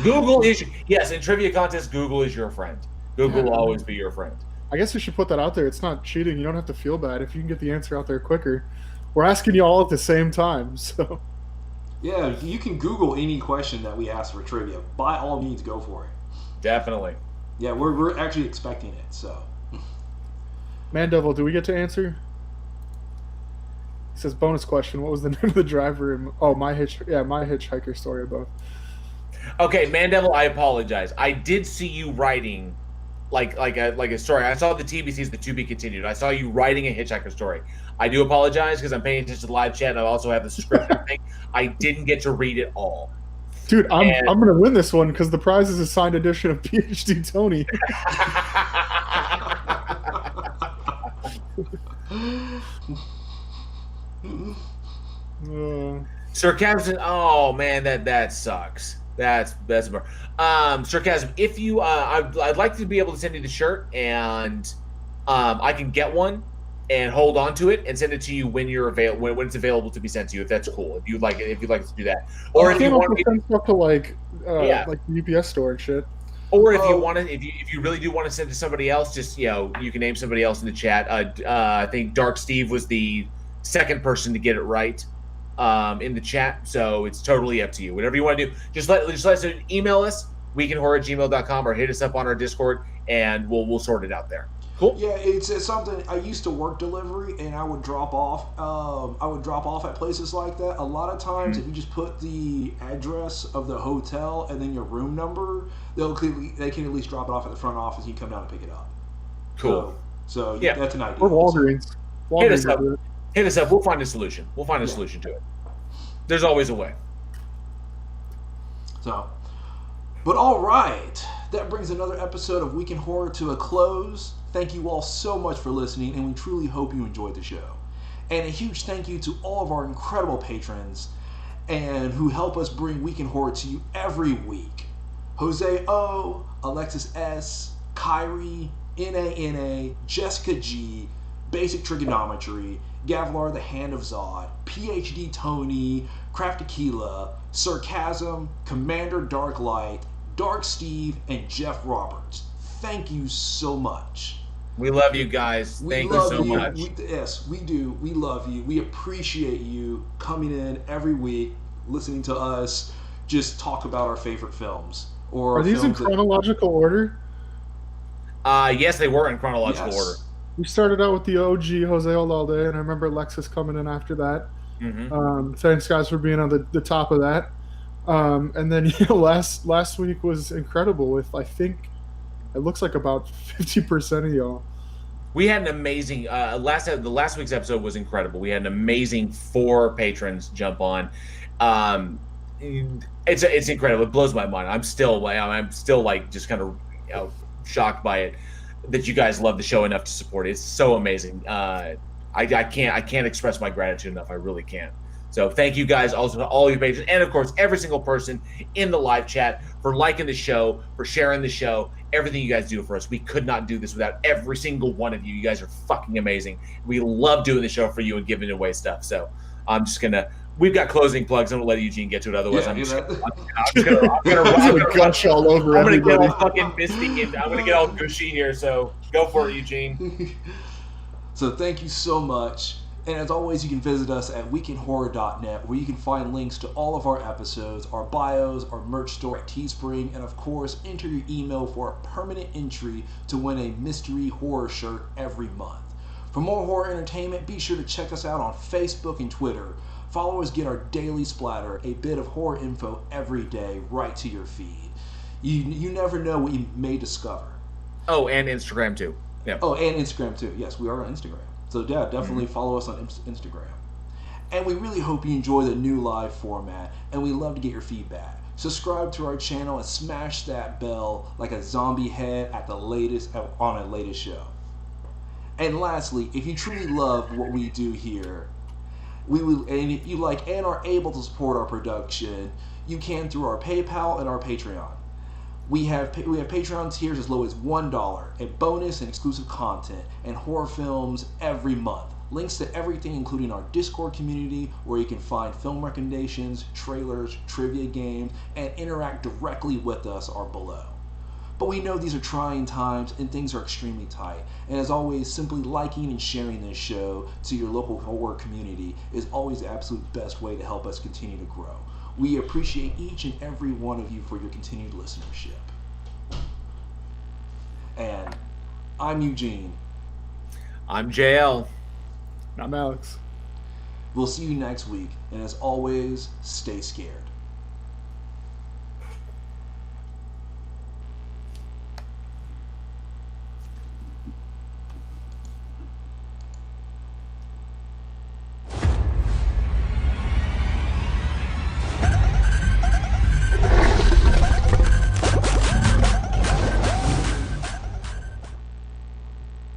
Google is, yes, in trivia contest, Google is your friend. Google will always be your friend. I guess we should put that out there. It's not cheating. You don't have to feel bad if you can get the answer out there quicker. We're asking you all at the same time, so. Yeah, you can Google any question that we ask for trivia. By all means, go for it. Definitely. Yeah, we're actually expecting it, so. Mandevil, do we get to answer? He says, bonus question, what was the name of the driver? My hitchhiker story above. Okay, Mandevil, I apologize. I did see you writing like a story. I saw the TBC's the to be continued. I saw you writing a hitchhiker story. I do apologize because I'm paying attention to the live chat and I also have the script and thing. I didn't get to read it all. Dude, I'm gonna win this one because the prize is a signed edition of PhD Tony. Sarcasm. Oh man, that sucks. That's sarcasm. If you, I'd like to be able to send you the shirt, and I can get one and hold on to it and send it to you when you're when it's available to be sent to you. If that's cool, if you'd like to do that, or if you want to send stuff to like the UPS store and shit. Or if you want to, if you really do want to send to somebody else, just you can name somebody else in the chat. I think Dark Steve was the second person to get it right in the chat, so it's totally up to you. Whatever you want to do, just let us email us weekinhorror@gmail.com or hit us up on our Discord, and we'll sort it out there. Cool. Yeah, it's something. I used to work delivery, and I would drop off. I would drop off at places like that. A lot of times, if you just put the address of the hotel and then your room number, they can at least drop it off at the front office. And you come down and pick it up. Cool. So yeah, that's an idea. Or Walgreens. Hit us up. Hit us up. We'll find a solution. We'll find a solution to it. There's always a way. So, but all right, that brings another episode of Week in Horror to a close. Thank you all so much for listening, and we truly hope you enjoyed the show. And a huge thank you to all of our incredible patrons and who help us bring Week in Horror to you every week. Jose O, Alexis S, Kyrie, NANA, Jessica G, Basic Trigonometry, Gavlar the Hand of Zod, PhD Tony, Craft Tequila, Sarcasm, Commander Darklight, Dark Steve, and Jeff Roberts. Thank you so much. We love you guys. Thank you so much. Yes, we do. We love you. We appreciate you coming in every week, listening to us just talk about our favorite films. Are these in chronological order? Yes, they were in chronological order. We started out with the OG Jose Olalde, and I remember Alexis coming in after that. Mm-hmm. Thanks, guys, for being on the top of that. And then last week was incredible with, I think, it looks like about 50% of y'all. We had an amazing the last week's episode was incredible. We had an amazing 4 patrons jump on. It's incredible. It blows my mind. I'm still like just kind of shocked by it that you guys love the show enough to support it. It's so amazing. I can't express my gratitude enough. I really can't. So thank you guys also to all your patrons, and of course every single person in the live chat for liking the show, for sharing the show, everything you guys do for us. We could not do this without every single one of you. You guys are fucking amazing. We love doing the show for you and giving away stuff. So I'm just gonna. We've got closing plugs. I'm gonna let Eugene get to it. Otherwise, I'm gonna gush all over. I'm gonna everybody. get all fucking misty and I'm gonna get all gushy here. So go for it, Eugene. So thank you so much. And as always, you can visit us at weekendhorror.net, where you can find links to all of our episodes, our bios, our merch store at Teespring, and of course, enter your email for a permanent entry to win a mystery horror shirt every month. For more horror entertainment, be sure to check us out on Facebook and Twitter. Followers get our daily splatter, a bit of horror info every day, right to your feed. You never know what you may discover. Oh, and Instagram too. Yeah. Oh, and Instagram too. Yes, we are on Instagram. So yeah, definitely follow us on Instagram. And we really hope you enjoy the new live format, and we love to get your feedback. Subscribe to our channel and smash that bell like a zombie head on a latest show. And lastly, if you truly love what we do here, and if you like and are able to support our production, you can through our PayPal and our Patreon. We have Patreon tiers as low as $1, and bonus and exclusive content, and horror films every month. Links to everything, including our Discord community, where you can find film recommendations, trailers, trivia games, and interact directly with us, are below. But we know these are trying times and things are extremely tight. And as always, simply liking and sharing this show to your local horror community is always the absolute best way to help us continue to grow. We appreciate each and every one of you for your continued listenership. And I'm Eugene. I'm JL. I'm Alex. We'll see you next week. And as always, stay scared.